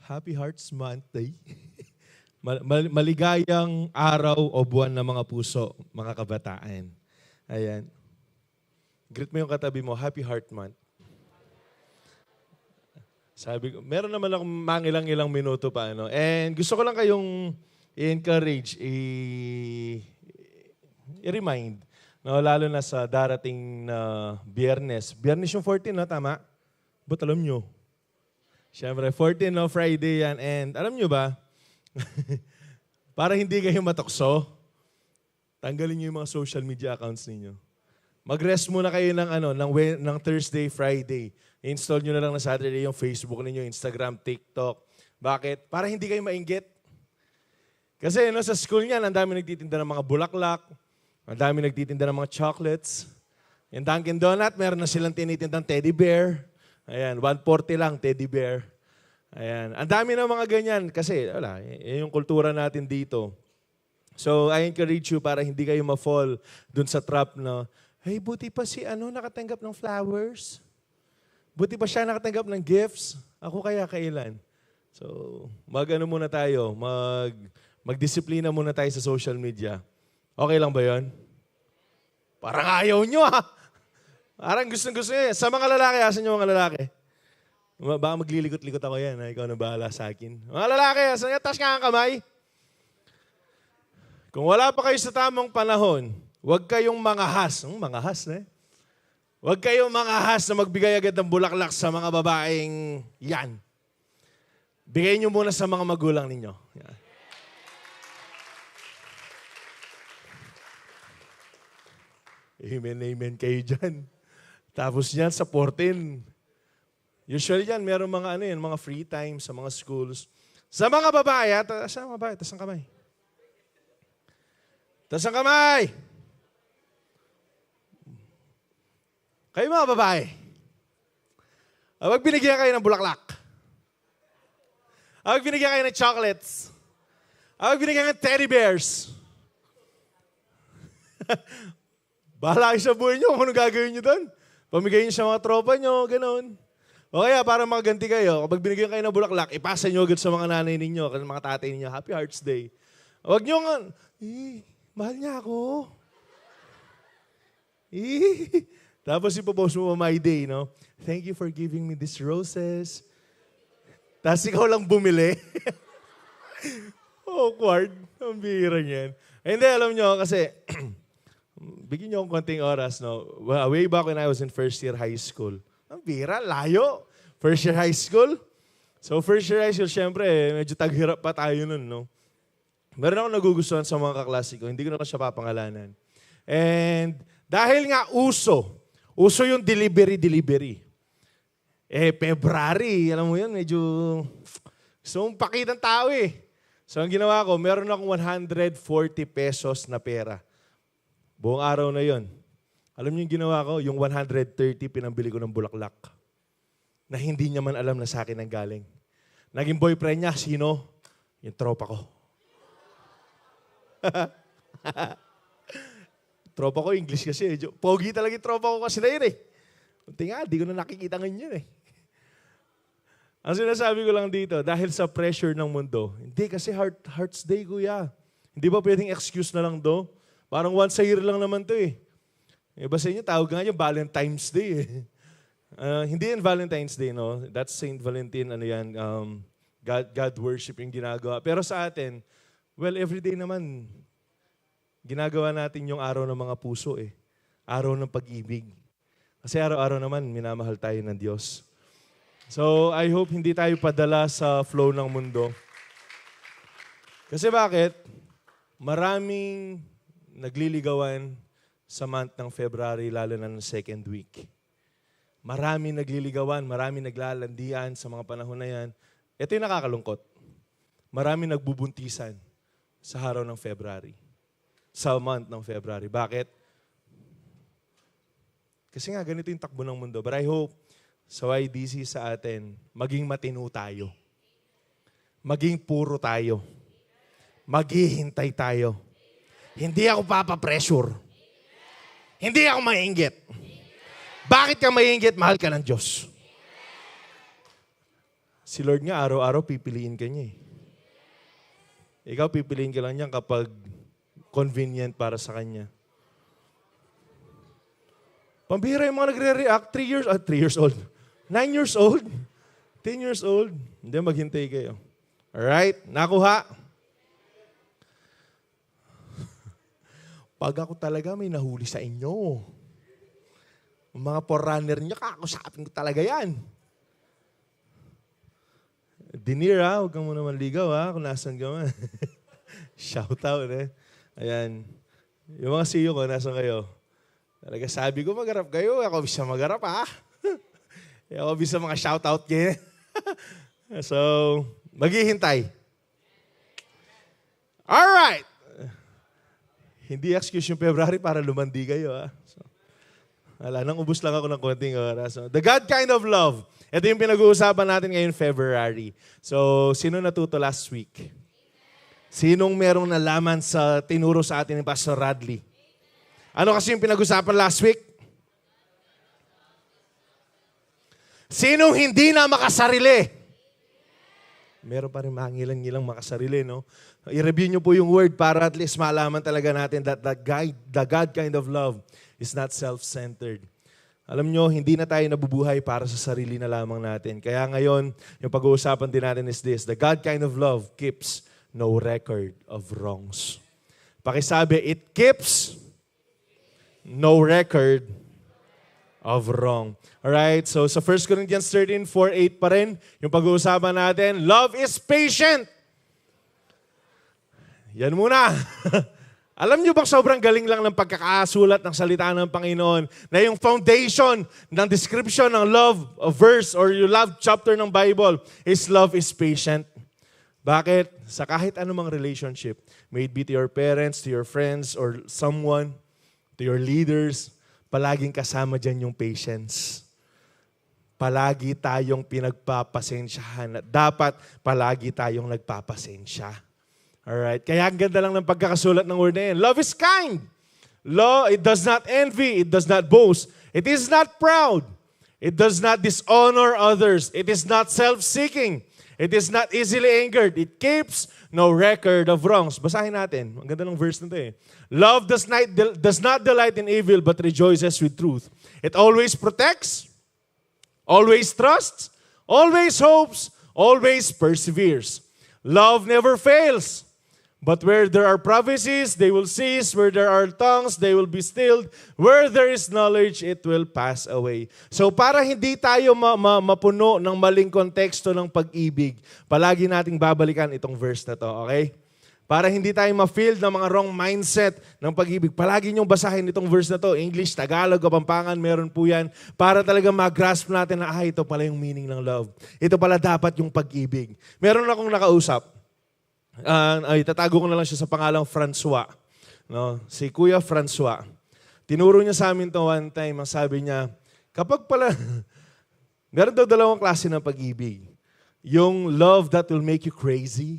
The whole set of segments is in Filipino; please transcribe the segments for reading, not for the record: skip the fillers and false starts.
Happy Hearts Month Day. Maligayang araw o buwan ng mga puso, mga kabataan. Ayan. Greet mo yung katabi mo, Happy Heart Month. Sabi ko, meron naman akong mangilang-ilang minuto pa. Ano? And gusto ko lang kayong i-encourage, i-remind, no, lalo na sa darating na Biyernes. Biyernes yung 14, no? Tama? Ba't alam nyo? Siyempre, 14, no? Friday yan. And alam nyo ba, para hindi kayo matokso, tanggalin nyo yung mga social media accounts ninyo. Mag-rest muna kayo ng Thursday, Friday. Install nyo na lang na Saturday yung Facebook ninyo, Instagram, TikTok. Bakit? Para hindi kayo mainggit. Kasi sa school niyan, ang dami nagtitinda ng mga bulaklak, ang dami nagtitinda ng mga chocolates. Yung Dunkin' Donut, meron na silang tinitindang teddy bear. Ayan, 140 lang, teddy bear. Ayan, ang dami ng mga ganyan. Kasi, yung kultura natin dito. So, I encourage you para hindi kayo ma-fall dun sa trap na, hey, buti pa si nakatanggap ng flowers. Buti pa siya nakatanggap ng gifts. Ako kaya kailan? So, muna tayo. Magdisiplina muna tayo sa social media. Okay lang ba yun? Parang ayaw nyo Parang gusto nyo. Sa mga lalaki, asan yung mga lalaki? Baka maglilikot-likot ako yan. Ikaw na bahala sa akin. Mga lalaki, asan nyo? Taas nga ang kamay. Kung wala pa kayo sa tamang panahon, huwag kayong mangahas. Mangahas na Huwag kayong mangahas na magbigay agad ng bulaklak sa mga babaeng yan. Bigay nyo muna sa mga magulang ninyo. Yan. Amen kayo dyan. Tapos yan sa 14. Usually yan, meron mga free time sa mga schools. Sa mga babae, taas ang kamay. Taas ang kamay! Kayo mga babae, wag binigyan kayo ng bulaklak. Wag binigyan kayo ng chocolates. Wag binigyan kayo ng teddy bears. Bahala kayo sa buhay nyo kung ano gagawin nyo doon. Pamigay nyo sa mga tropa nyo, gano'n. O kaya, para makaganti kayo, kapag binigyan kayo ng bulaklak, ipasa nyo agad sa mga nanay ninyo, sa mga tatay ninyo, Happy Hearts Day. Huwag nyo mahal niya ako. Tapos ipopost mo my day, no? Thank you for giving me these roses. Tapos ikaw lang bumili. Awkward. Ang bihira niyan. Hindi, alam nyo, kasi bigyan nyo akong konting oras, no? Way back when I was in first year high school. Ang bihira, layo. First year high school. So first year high school, syempre, medyo taghirap pa tayo nun, no? Meron ako nagugustuhan sa mga kaklase ko. Hindi ko na siya papangalanan. And dahil nga uso yung delivery. February, alam mo yun, medyo gusto mong pakitang tao So ang ginawa ko, meron akong 140 pesos na pera. Buong araw na yon. Alam niyo yung ginawa ko? Yung 130, pinambili ko ng bulaklak. Na hindi niya man alam na sa akin ang galing. Naging boyfriend niya, sino? Yung tropa ko. Tropa ko, English kasi. Pogi talaga yung tropa ko kasi na yun Kunti nga, di ko na nakikita ngayon Ang sinasabi ko lang dito, dahil sa pressure ng mundo, hindi kasi Hearts Day, kuya. Hindi ba pwedeng excuse na lang do? Parang once a year lang naman to Iba sa inyo, tawag nga yung Valentine's Day Hindi yan Valentine's Day, no? That's Saint Valentin, God worship yung ginagawa. Pero sa atin, well, everyday naman, ginagawa natin yung araw ng mga puso Araw ng pag-ibig. Kasi araw-araw naman, minamahal tayo ng Diyos. So, I hope hindi tayo padala sa flow ng mundo. Kasi bakit? Maraming nagliligawan sa month ng February, lalo na ng second week. Maraming nagliligawan, maraming naglalandian sa mga panahon na yan. Ito yung nakakalungkot. Maraming nagbubuntisan sa araw ng February. Sa month ng February. Bakit? Kasi nga, ganito yung takbo ng mundo. But I hope, sa YDC sa atin, maging matino tayo. Maging puro tayo. Maghihintay tayo. Hindi ako papapressure. Hindi ako maiinggit. Bakit ka maiinggit? Mahal ka ng Diyos. Si Lord nga, araw-araw pipiliin ka niya eh. Ikaw, pipiliin ka lang niya kapag convenient para sa Kanya. Pambihira yung mga nagre-react, 3 years old, 9 years old, 10 years old. Hindi, maghintay kayo. Alright, nakuha? Pag ako talaga may nahuli sa inyo, mga forerunner niya, kakusapin ko talaga yan. Dinir ha, huwag kang muna manligaw ha, kung nasan ka man. Shout out eh. Ayan. Yung mga CEO ko, nasan kayo? Talaga sabi ko, magarap kayo. Ako bisa magarap ha. Ako bisa mga shout out kayo. So, maghihintay. Alright. Hindi excuse yung February para lumandi kayo ha. So, wala, nang ubus lang ako ng konting oras. So, the God kind of love. Ito yung pinag-uusapan natin ngayon February. So, sino natuto last week? Sinong merong nalaman sa tinuro sa atin ni Pastor Radley? Ano kasi yung pinag-usapan last week? Sinong hindi na makasarili? Meron pa rin mangilang-ngilang makasarili, no? I-review nyo po yung word para at least malaman talaga natin that the God kind of love is not self-centered. Alam nyo, hindi na tayo nabubuhay para sa sarili na lamang natin. Kaya ngayon, yung pag-uusapan din natin is this: the God kind of love keeps no record of wrongs. Pakisabi, it keeps no record of wrong. Alright, so sa 1 Corinthians 13, 4-8 pa rin, yung pag-uusapan natin, love is patient. Yan muna. Alam niyo bang sobrang galing lang ng pagkakasulat ng salita ng Panginoon na yung foundation ng description ng love verse or yung love chapter ng Bible is love is patient. Bakit? Sa kahit anumang relationship, may it be to your parents, to your friends, or someone, to your leaders, palaging kasama dyan yung patience. Palagi tayong pinagpapasensyahan. Dapat palagi tayong nagpapasensya. Alright? Kaya ang ganda lang ng pagkakasulat ng word na yan. Love is kind. It does not envy. It does not boast. It is not proud. It does not dishonor others. It is not self-seeking. It is not easily angered. It keeps no record of wrongs. Basahin natin. Ang ganda ng verse na ito eh. Love does not delight in evil but rejoices with truth. It always protects, always trusts, always hopes, always perseveres. Love never fails. But where there are prophecies, they will cease. Where there are tongues, they will be stilled. Where there is knowledge, it will pass away. So para hindi tayo mapuno ng maling konteksto ng pag-ibig, palagi nating babalikan itong verse na to, okay? Para hindi tayo ma-filled ng mga wrong mindset ng pag-ibig, palagi niyong basahin itong verse na to. English, Tagalog, Kapampangan, meron po yan. Para talaga mag-grasp natin na, ito pala yung meaning ng love. Ito pala dapat yung pag-ibig. Meron akong nakausap. Tatago ko na lang siya sa pangalang Francois. No? Si Kuya Francois. Tinuro niya sa amin to one time. Ang sabi niya, kapag pala, meron daw dalawang klase ng pag-ibig. Yung love that will make you crazy.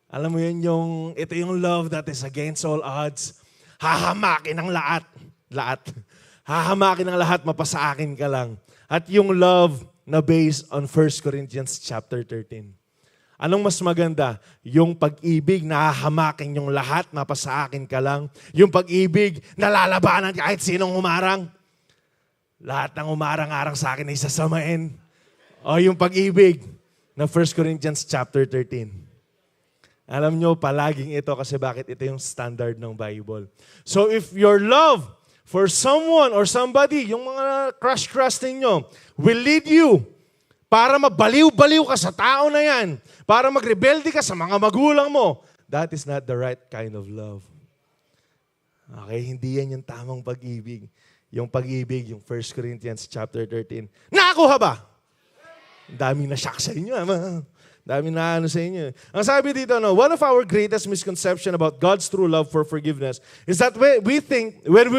Alam mo yun, ito yung love that is against all odds. Hahamakin ang lahat. Hahamakin ang lahat, mapasa akin ka lang. At yung love na based on 1 Corinthians chapter 13. Anong mas maganda? Yung pag-ibig, nahahamakin yung lahat, mapasa akin ka lang. Yung pag-ibig, nalalabanan kahit sinong umarang. Lahat ng umarang-arang sa akin ay sasamain. O yung pag-ibig na 1 Corinthians chapter 13. Alam nyo, palaging ito kasi bakit ito yung standard ng Bible. So if your love for someone or somebody, yung mga crush ninyo, will lead you para mabaliw-baliw ka sa tao na yan, para magrebelde ka sa mga magulang mo, that is not the right kind of love. Okay, hindi yan yung tamang pag-ibig. Yung pag-ibig, yung 1 Corinthians chapter 13. Nakuha ba? Daming na-shock sa inyo. Daming na sa inyo. Ang sabi dito, one of our greatest misconception about God's true love for forgiveness is that we think, when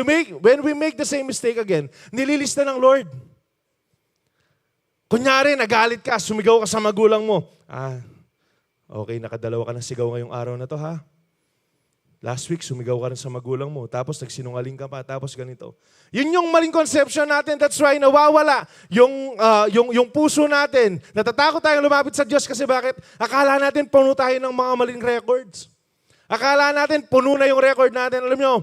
we make the same mistake again, nililista ng Lord. Kunyari, nagalit ka, sumigaw ka sa magulang mo. Okay, nakadalawa ka ng sigaw ngayong araw na to, ha? Last week, sumigaw ka rin sa magulang mo, tapos nagsinungaling ka pa, tapos ganito. Yun yung maling conception natin. That's why nawawala yung puso natin. Natatakot tayong lumapit sa Diyos kasi bakit? Akala natin puno tayo ng mga maling records. Akala natin puno na yung record natin. Alam nyo,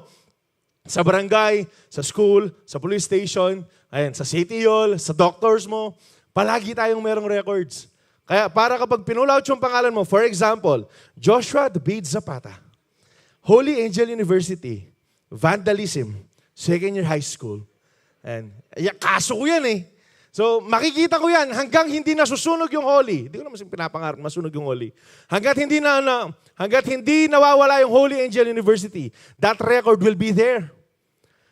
sa barangay, sa school, sa police station, ayan, sa city hall, sa doctors mo, palagi tayong merong records. Kaya para kapag pinulout yung pangalan mo, for example, Joshua David Zapata, Holy Angel University, vandalism, second year high school. And, kaso ko yan eh. So, makikita ko yan hanggang hindi nasusunog yung Holy. Hindi ko naman pinapangarap masunog yung Holy. Hanggat hindi nawawala yung Holy Angel University, that record will be there.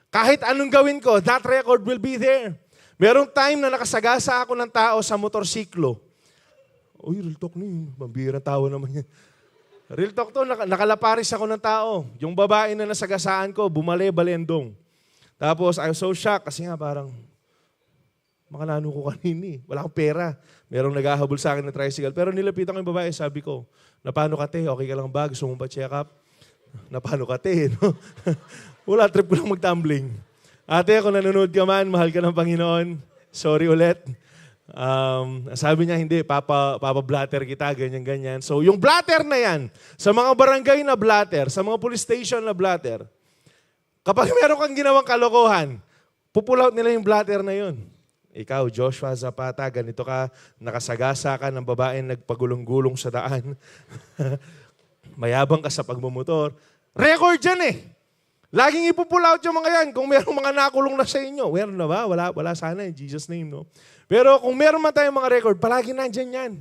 Kahit anong gawin ko, that record will be there. Merong time na nakasagasa ako ng tao sa motorsiklo. Uy, real talk na yun. Mambira tawa naman yan. Real talk to, nakalaparis ako ng tao. Yung babae na nasagasaan ko, bumale-balendong. Tapos, I was so shocked kasi nga parang, makalano ko kanini. Wala akong pera. Merong naghahabol sa akin ng tricycle. Pero nilapitan ko yung babae, sabi ko, napano ka te? Okay ka lang ba? Gusto mo ba check up? Napano ka te? No? Wala, trip ko lang mag-tumbling. Ate, kung nanonood ka man, mahal ka ng Panginoon. Sorry ulit. Sabi niya, hindi, papa-blatter kita, ganyan-ganyan. So, yung blatter na yan, sa mga barangay na blatter, sa mga police station na blatter, kapag meron kang ginawang kalokohan, pupull out nila yung blatter na yun. Ikaw, Joshua Zapata, ganito ka, nakasagasa ka ng babaeng nagpagulong-gulong sa daan. Mayabang ka sa pagmumotor. Record yan eh. Laging ipupull out yung mga yan kung merong mga nakulong na sa inyo. Meron na ba? Wala sana in Jesus' name, no? Pero kung meron man tayong mga record, palagi nandyan yan.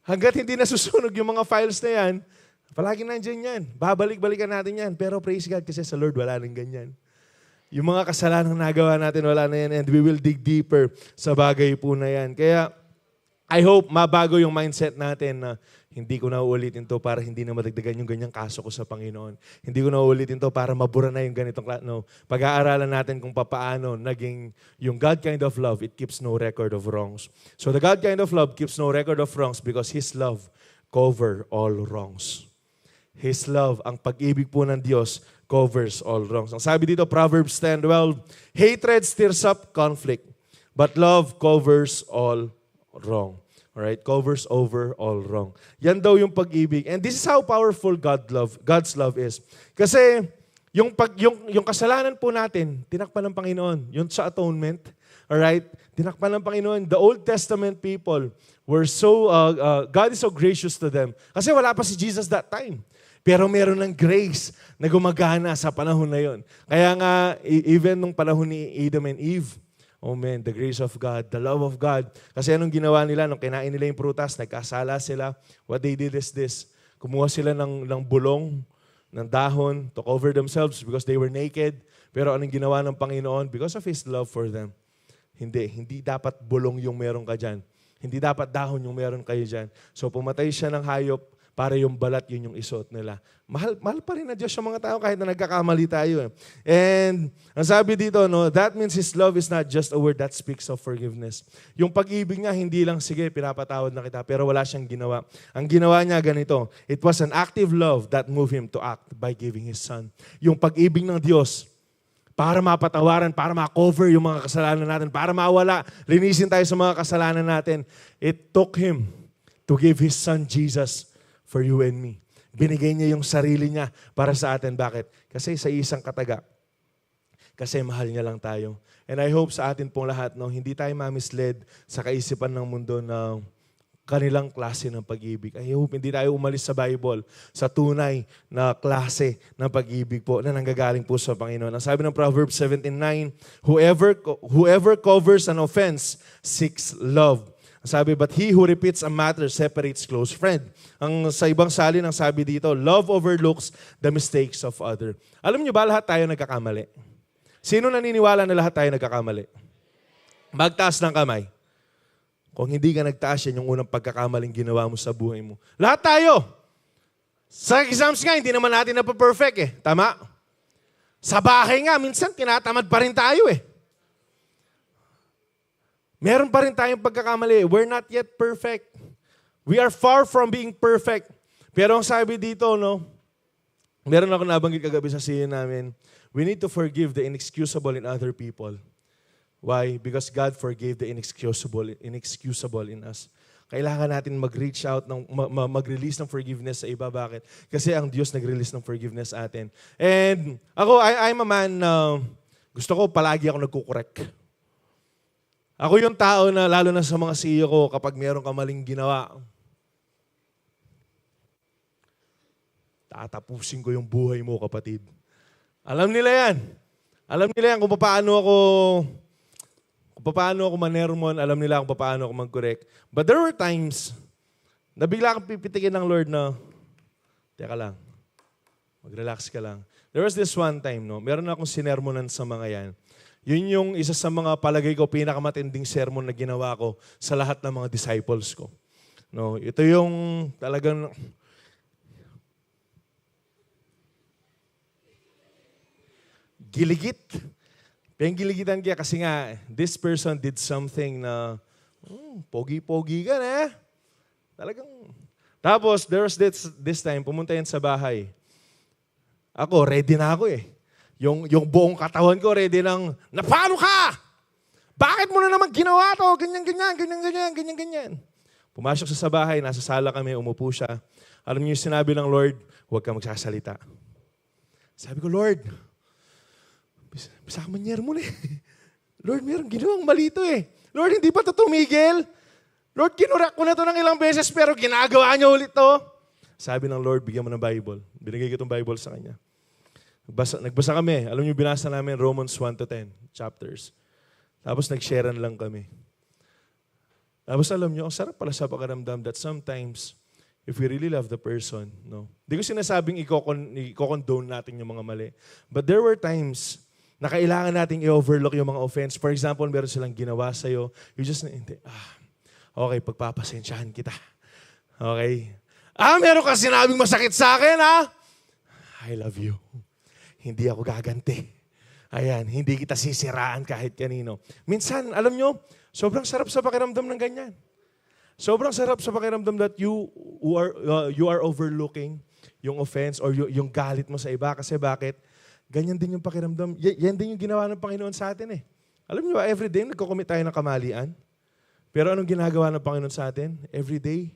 Hanggat hindi nasusunog yung mga files na yan, palagi nandyan yan. Babalik-balikan natin yan. Pero praise God kasi sa Lord, wala nang ganyan. Yung mga kasalanan nagawa natin, wala na yan. And we will dig deeper sa bagay po na yan. Kaya, I hope mabago yung mindset natin na hindi ko na uulitin to para hindi na madagdagan yung ganyang kaso ko sa Panginoon. Hindi ko na uulitin to para mabura na yung ganitong pag-aaralan natin kung paano naging yung God kind of love, it keeps no record of wrongs. So the God kind of love keeps no record of wrongs because His love cover all wrongs. His love, ang pag-ibig po ng Diyos, covers all wrongs. Ang sabi dito, Proverbs 10:12, hatred stirs up conflict, but love covers all wrong. Alright? Covers over all wrong. Yan daw yung pag-ibig. And this is how powerful God's love is. Kasi yung kasalanan po natin, tinakpan ng Panginoon. Yung sa atonement, alright? Tinakpan ng Panginoon. The Old Testament people were so, God is so gracious to them. Kasi wala pa si Jesus that time. Pero meron ng grace na gumagana sa panahon na yon. Kaya nga, even nung panahon ni Adam and Eve, oh man, the grace of God, the love of God. Kasi anong ginawa nila nung kinain nila yung prutas, nagkasala sila. What they did is this. Kumuha sila ng bulong, ng dahon to cover themselves because they were naked. Pero anong ginawa ng Panginoon? Because of His love for them. Hindi dapat bulong yung meron ka dyan. Hindi dapat dahon yung meron kayo dyan. So pumatay siya ng hayop para yung balat yun yung isuot nila. Mahal pa rin na Diyos sa mga tao kahit na nagkakamali tayo. And ang sabi dito, no, that means His love is not just a word that speaks of forgiveness. Yung pag-ibig niya, hindi lang, sige, pinapatawad na kita, pero wala siyang ginawa. Ang ginawa niya ganito, it was an active love that moved Him to act by giving His Son. Yung pag-ibig ng Diyos, para mapatawaran, para ma-cover yung mga kasalanan natin, para mawala, linisin tayo sa mga kasalanan natin, it took Him to give His Son Jesus for you and me. Binigay niya yung sarili niya para sa atin. Bakit? Kasi sa isang kataga. Kasi mahal niya lang tayo. And I hope sa atin pong lahat, no, hindi tayo mamisled sa kaisipan ng mundo na kanilang klase ng pag-ibig. I hope hindi tayo umalis sa Bible sa tunay na klase ng pag-ibig po na nanggagaling po sa Panginoon. Ang sabi ng Proverbs 17:9, whoever covers an offense seeks love. Sabi, but he who repeats a matter separates close friend. Ang sa ibang salin, ang sabi dito, love overlooks the mistakes of other. Alam niyo ba, lahat tayo nagkakamali? Sino naniniwala na lahat tayo nagkakamali? Magtaas ng kamay. Kung hindi ka nagtaas, yan yung unang pagkakamaling ginawa mo sa buhay mo. Lahat tayo. Sa exams nga, hindi naman natin na-perfect eh. Tama? Sa bahay nga, minsan tinatamad pa rin tayo eh. Meron pa rin tayong pagkakamali. We're not yet perfect. We are far from being perfect. Pero ang sabi dito, no, Meron ako nabanggit kagabi sa siya namin, we need to forgive the inexcusable in other people. Why? Because God forgave the inexcusable in us. Kailangan natin mag-reach out, mag-release ng forgiveness sa iba. Bakit? Kasi ang Diyos nag-release ng forgiveness sa atin. And ako, I'm a man na gusto ko palagi ako nagkukorek. Ako yung tao na lalo na sa mga CEO ko, kapag meron ka maling ginawa, tatapusin ko yung buhay mo, kapatid. Alam nila yan. Alam nila yan kung paano ako manermon, alam nila kung paano ako mag-correct. But there were times na bigla kang pipitikin ng Lord na, teka lang, mag-relax ka lang. There was this one time, no, meron akong sinermonan sa mga yan. Yun yung isa sa mga palagay ko, pinakamatinding sermon na ginawa ko sa lahat ng mga disciples ko. No, ito yung talagang giligit. Penggiligitan kaya kasi nga, this person did something na, pogi-pogi ka na. Talagang. Tapos, there was this time, pumunta yan sa bahay. Ako, ready na ako eh. Yung buong katawan ko, ready ng, paano ka? Bakit mo na naman ginawa to? Ganyan. Pumasok sa bahay, nasa sala kami, umupo siya. Alam niyo yung sinabi ng Lord, huwag ka magsasalita. Sabi ko, Lord, bisa ka manyer mo na eh. Lord, meron ginawang mali to eh. Lord, hindi pa to tumigil. Lord, kinurak ko na to ng ilang beses pero ginagawa niya ulit to. Sabi ng Lord, bigyan mo ng Bible. Binigay ko itong Bible sa kanya. Nagbasa kami. Alam niyo, binasa namin Romans 1-10 chapters. Tapos nag-sharean lang kami. Tapos alam niyo, ang sarap pala sa pakiramdam that sometimes, if we really love the person, no? Hindi ko sinasabing i-condone natin yung mga mali. But there were times na kailangan nating i-overlook yung mga offense. For example, meron silang ginawa sa'yo. You just, okay, pagpapasensyahan kita. Okay? Meron ka sinabing masakit sa akin, ha? I love you. Hindi ako gaganti. Ayan, hindi kita sisiraan kahit kanino. Minsan, alam nyo, sobrang sarap sa pakiramdam ng ganyan. Sobrang sarap sa pakiramdam that you are overlooking yung offense or yung galit mo sa iba. Kasi bakit? Ganyan din yung pakiramdam. Yan din yung ginawa ng Panginoon sa atin eh. Alam niyo ba, everyday nagko-commit tayo ng kamalian. Pero anong ginagawa ng Panginoon sa atin? Everyday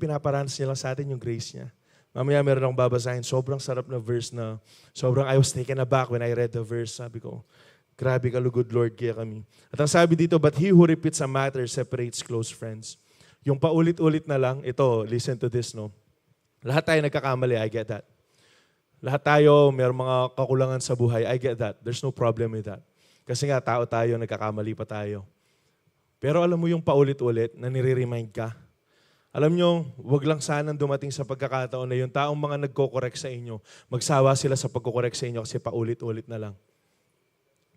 pinaparanas niya lang sa atin yung grace niya. Mamaya meron akong babasahin. Sobrang sarap na verse na, I was taken aback when I read the verse. Sabi ko, grabe ka, Lugod Lord, kaya kami. At ang sabi dito, but he who repeats a matter separates close friends. Yung paulit-ulit na lang, ito, listen to this, no? Lahat tayo nagkakamali, I get that. Lahat tayo, mayroong mga kakulangan sa buhay. I get that. There's no problem with that. Kasi nga, tao tayo, nagkakamali pa tayo. Pero alam mo yung paulit-ulit na nire-remind ka. Alam nyo, wag lang sanang dumating sa pagkakataon na yung taong mga nagko-correct sa inyo, magsawa sila sa pagko-correct sa inyo kasi paulit-ulit na lang.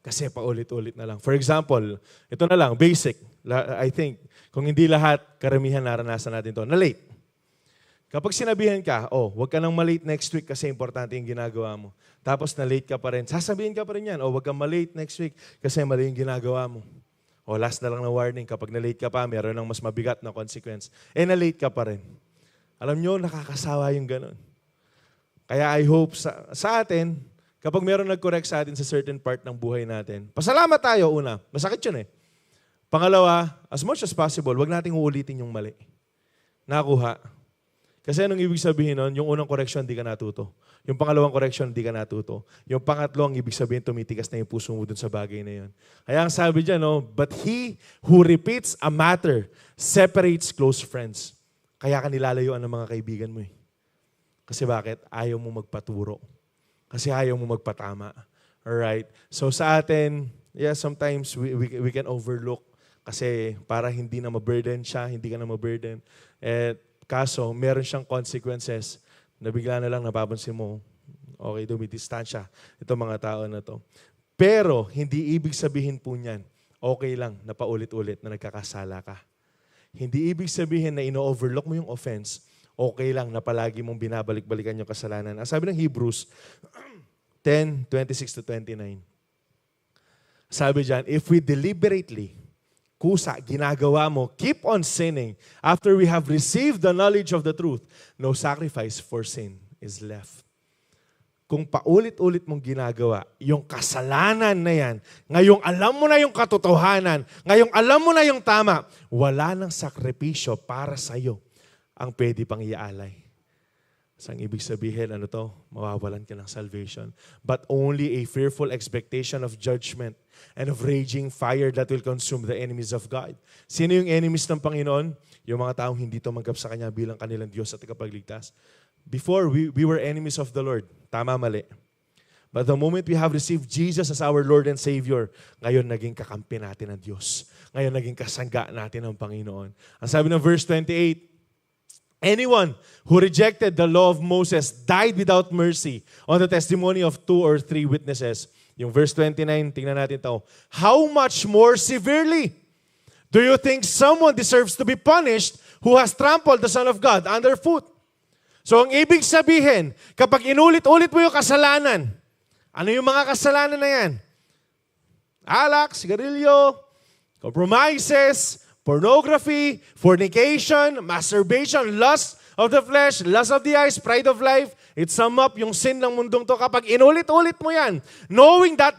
Kasi paulit-ulit na lang. For example, ito na lang, basic. I think, kung hindi lahat, karamihan naranasan natin ito, na late. Kapag sinabihan ka, huwag ka nang malate next week kasi importante yung ginagawa mo. Tapos na-late ka pa rin. Sasabihin ka pa rin yan, huwag kang malate next week kasi mali yung ginagawa mo. Last na lang na warning, kapag na-late ka pa, meron ng mas mabigat na consequence. Na-late ka pa rin. Alam nyo, nakakasawa yung ganun. Kaya I hope sa atin, kapag meron nag-correct sa atin sa certain part ng buhay natin, pasalamat tayo una. Masakit yun eh. Pangalawa, as much as possible, wag nating uulitin yung mali. Nakuha. Kasi anong ibig sabihin nun? Yung unang correction, hindi ka natuto. Yung pangalawang correction, hindi ka natuto. Yung pangatlo, ang ibig sabihin, tumitigas na yung puso mo dun sa bagay na yun. Kaya ang sabi dyan, no, but he who repeats a matter separates close friends. Kaya ka nilalayuan ng mga kaibigan mo eh. Kasi bakit? Ayaw mo magpaturo. Kasi ayaw mo magpatama. Alright? So sa atin, sometimes we can overlook kasi para hindi na ma-burden siya, hindi ka na ma-burden. Kaso, meron siyang consequences na bigla na lang napapansin mo, okay, dumidistansya itong mga tao na to. Pero, hindi ibig sabihin po niyan, okay lang na paulit-ulit na nagkakasala ka. Hindi ibig sabihin na ino-overlook mo yung offense, okay lang na palagi mong binabalik-balikan yung kasalanan. Ang sabi ng Hebrews 10:26-29, sabi dyan, if we deliberately kusa, ginagawa mo, keep on sinning after we have received the knowledge of the truth, no sacrifice for sin is left. Kung paulit-ulit mong ginagawa, yung kasalanan na yan, ngayong alam mo na yung katotohanan, ngayong alam mo na yung tama, wala nang sakripisyo para sa'yo ang pwede pang iaalay. So, ang ibig sabihin, mawawalan ka ng salvation. But only a fearful expectation of judgment and of raging fire that will consume the enemies of God. Sino yung enemies ng Panginoon? Yung mga taong hindi tumanggap sa Kanya bilang kanilang Diyos at tagapagligtas. Before, we were enemies of the Lord. Tama, mali. But the moment we have received Jesus as our Lord and Savior, ngayon naging kakampi natin ng Diyos. Ngayon naging kasangga natin ng Panginoon. Ang sabi ng verse 28, anyone who rejected the law of Moses died without mercy on the testimony of 2 or 3 witnesses. Yung verse 29, tingnan natin ito. How much more severely do you think someone deserves to be punished who has trampled the Son of God underfoot? So ang ibig sabihin, kapag inulit-ulit mo yung kasalanan, ano yung mga kasalanan na yan? Alak, sigarilyo, compromises, pornography, fornication, masturbation, lust of the flesh, lust of the eyes, pride of life. It sum up yung sin ng mundong to. Kapag inulit-ulit mo yan, knowing that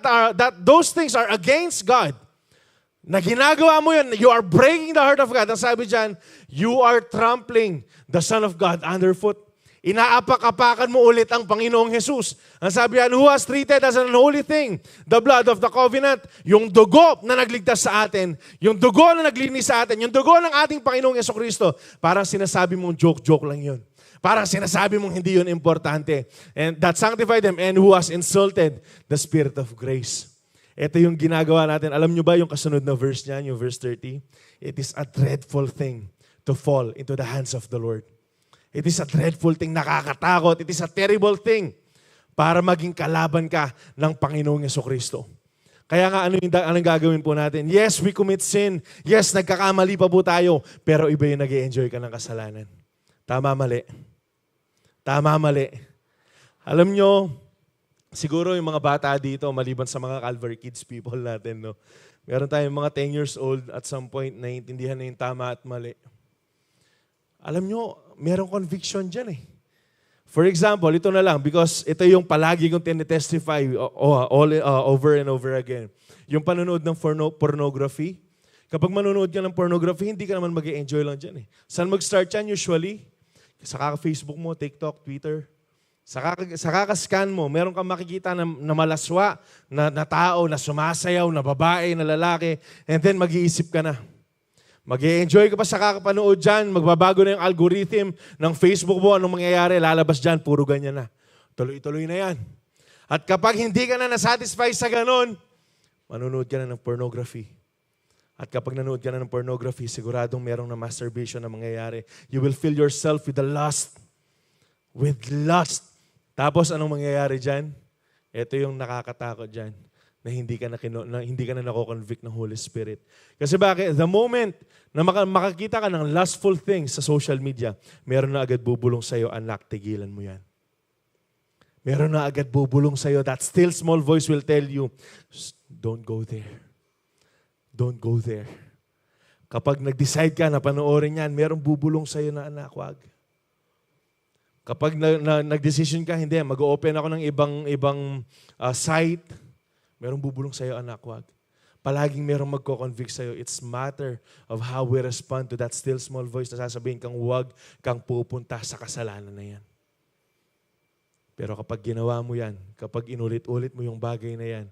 those things are against God, na ginagawa mo yan, you are breaking the heart of God. Ang sabi dyan, you are trampling the Son of God underfoot. Inaapak-apakan mo ulit ang Panginoong Jesus. Ang sabi yan, who has treated as an unholy thing the blood of the covenant, yung dugo na nagligtas sa atin, yung dugo na naglinis sa atin, yung dugo ng ating Panginoong Jesucristo, parang sinasabi mong joke-joke lang yun. Parang sinasabi mong hindi yun importante. And that sanctified them, and who has insulted the Spirit of grace. Ito yung ginagawa natin. Alam nyo ba yung kasunod na verse niyan, yung verse 30? It is a dreadful thing to fall into the hands of the Lord. It is a dreadful thing, nakakatakot. It is a terrible thing para maging kalaban ka ng Panginoong Jesucristo. Kaya nga, anong gagawin po natin? Yes, we commit sin. Yes, nagkakamali pa po tayo. Pero iba yung nag-i-enjoy ka ng kasalanan. Tama, mali. Tama, mali. Alam nyo, siguro yung mga bata dito, maliban sa mga Calvary Kids people natin, no? Meron tayong mga 10 years old at some point, naiintindihan na yung tama at mali. Alam nyo, merong conviction dyan eh. For example, ito na lang, because ito yung palagi kong tinetestify over and over again. Yung panonood ng pornography. Kapag manonood ka ng pornography, hindi ka naman mag-enjoy lang dyan eh. Saan mag-start yan usually? Sa kaka-Facebook mo, TikTok, Twitter. Sa kaka-scan mo, meron kang makikita na malaswa, na tao, na sumasayaw, na babae, na lalaki, and then mag-iisip ka na. Mag-i-enjoy ka pa sa kakapanood dyan, magbabago na yung algorithm ng Facebook mo, anong mangyayari, lalabas dyan, puro ganyan na. Tuloy-tuloy na yan. At kapag hindi ka na nasatisfy sa ganon, manonood ka na ng pornography. At kapag nanood ka na ng pornography, siguradong merong na masturbation na mangyayari. You will fill yourself with the lust. With lust. Tapos anong mangyayari dyan? Ito yung nakakatakot dyan. Na hindi ka na nako-convict ng Holy Spirit. Kasi bakit? The moment na makakita ka ng lustful things sa social media, meron na agad bubulong sa'yo, anak, tigilan mo yan. Meron na agad bubulong sa'yo. That still small voice will tell you, don't go there. Don't go there. Kapag nag-decide ka na panoorin yan, merong bubulong sa'yo na, anak, wag. Kapag nag-decision ka, hindi, mag-open ako ng ibang site, merong bubulong sa'yo, anak, wag. Palaging merong magko-convict sa'yo. It's matter of how we respond to that still small voice na sasabihin kang wag kang pupunta sa kasalanan na yan. Pero kapag ginawa mo yan, kapag inulit-ulit mo yung bagay na yan,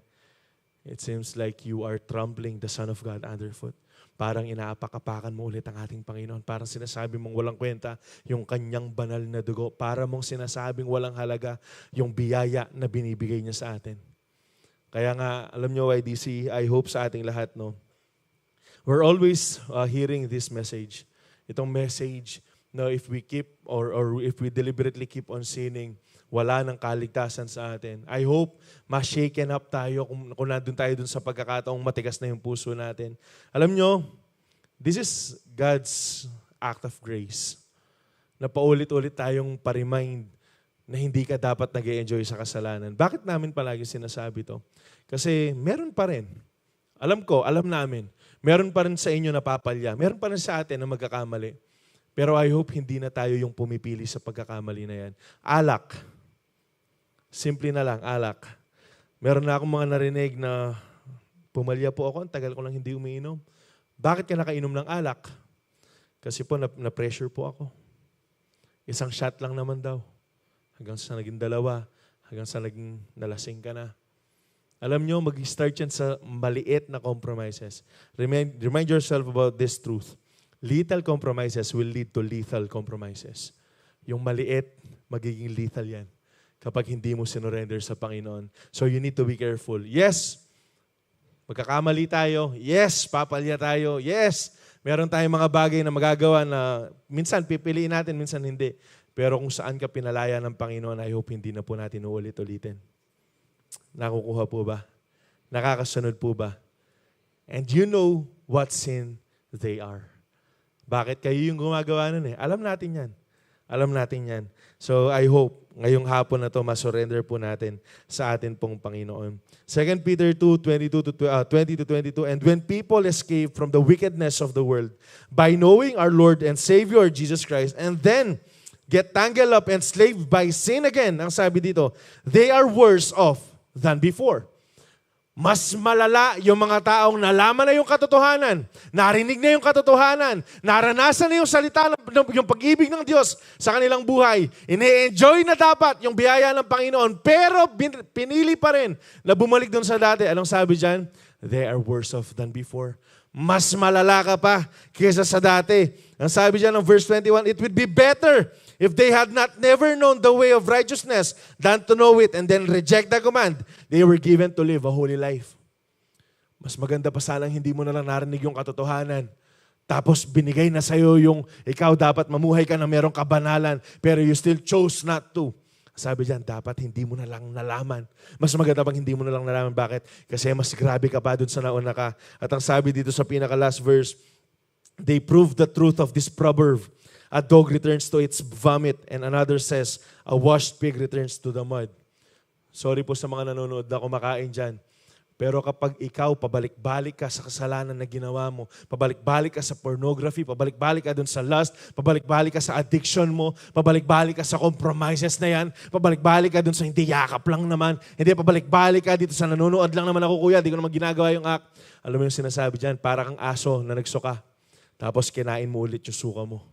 it seems like you are trampling the Son of God underfoot. Parang inaapak-apakan mo ulit ang ating Panginoon. Parang sinasabi mong walang kwenta yung kanyang banal na dugo. Para mong sinasabing walang halaga yung biyaya na binibigay niya sa atin. Kaya nga, alam nyo, YDC, I hope sa ating lahat, no? We're always hearing this message. Itong message, no, if we keep or if we deliberately keep on sinning, wala nang kaligtasan sa atin. I hope ma-shaken up tayo kung nandun tayo dun sa pagkakataong matigas na yung puso natin. Alam nyo, this is God's act of grace. Na paulit-ulit tayong pa-remind na hindi ka dapat nag-e-enjoy sa kasalanan. Bakit namin palagi sinasabi to? Kasi meron pa rin. Alam namin, meron pa rin sa inyo napapalya. Meron pa rin sa atin na magkakamali. Pero I hope hindi na tayo yung pumipili sa pagkakamali na yan. Alak. Simple na lang, alak. Meron na akong mga narinig na pumalya po ako, ang tagal ko lang hindi umiinom. Bakit ka nakainom ng alak? Kasi po na-pressure po ako. Isang shot lang naman daw. Hanggang sa naging 2, hanggang sa naging nalasing ka na. Alam nyo, mag-start yan sa maliit na compromises. Remind yourself about this truth. Little compromises will lead to lethal compromises. Yung maliit, magiging lethal yan kapag hindi mo sinurrender sa Panginoon. So you need to be careful. Yes, magkakamali tayo. Yes, papalya tayo. Yes, meron tayong mga bagay na magagawa na minsan pipiliin natin, minsan hindi. Pero kung saan ka pinalaya ng Panginoon, I hope hindi na po natin uulit-ulitin. Nakukuha po ba? Nakakasunod po ba? And you know what sin they are. Bakit kayo yung gumagawa nun eh? Alam natin yan. Alam natin yan. So I hope ngayong hapon na to masurrender po natin sa atin pong Panginoon. 2 Peter 2:20-22, and when people escape from the wickedness of the world by knowing our Lord and Savior Jesus Christ and then get tangled up and enslaved by sin again, ang sabi dito, they are worse off than before. Mas malala yung mga taong nalaman na yung katotohanan, narinig na yung katotohanan, naranasan na yung salita, yung pag-ibig ng Diyos sa kanilang buhay. Ine-enjoy na dapat yung biyaya ng Panginoon, pero pinili pa rin na bumalik doon sa dati. Anong sabi dyan? They are worse off than before. Mas malala ka pa kaysa sa dati. Ang sabi dyan ng verse 21, it would be better if they had not never known the way of righteousness than to know it and then reject the command they were given to live a holy life. Mas maganda pa sanang hindi mo na lang narinig yung katotohanan. Tapos binigay na sa'yo yung ikaw dapat mamuhay ka na merong kabanalan pero you still chose not to. Sabi diyan, dapat hindi mo na lang nalaman. Mas maganda pang hindi mo na lang nalaman. Bakit? Kasi mas grabe ka pa dun sa nauna ka. At ang sabi dito sa pinaka-last verse, they prove the truth of this proverb. A dog returns to its vomit, and another says, a washed pig returns to the mud. Sorry po sa mga nanonood na kumakain dyan. Pero kapag ikaw, pabalik-balik ka sa kasalanan na ginawa mo, pabalik-balik ka sa pornography, pabalik-balik ka dun sa lust, pabalik-balik ka sa addiction mo, pabalik-balik ka sa compromises na yan, pabalik-balik ka dun sa hindi yakap lang naman, hindi pabalik-balik ka dito sa nanonood lang naman ako kuya, di ko naman ginagawa yung act. Alam mo yung sinasabi dyan, para kang aso na nagsuka, tapos kinain mo ulit yung suka mo.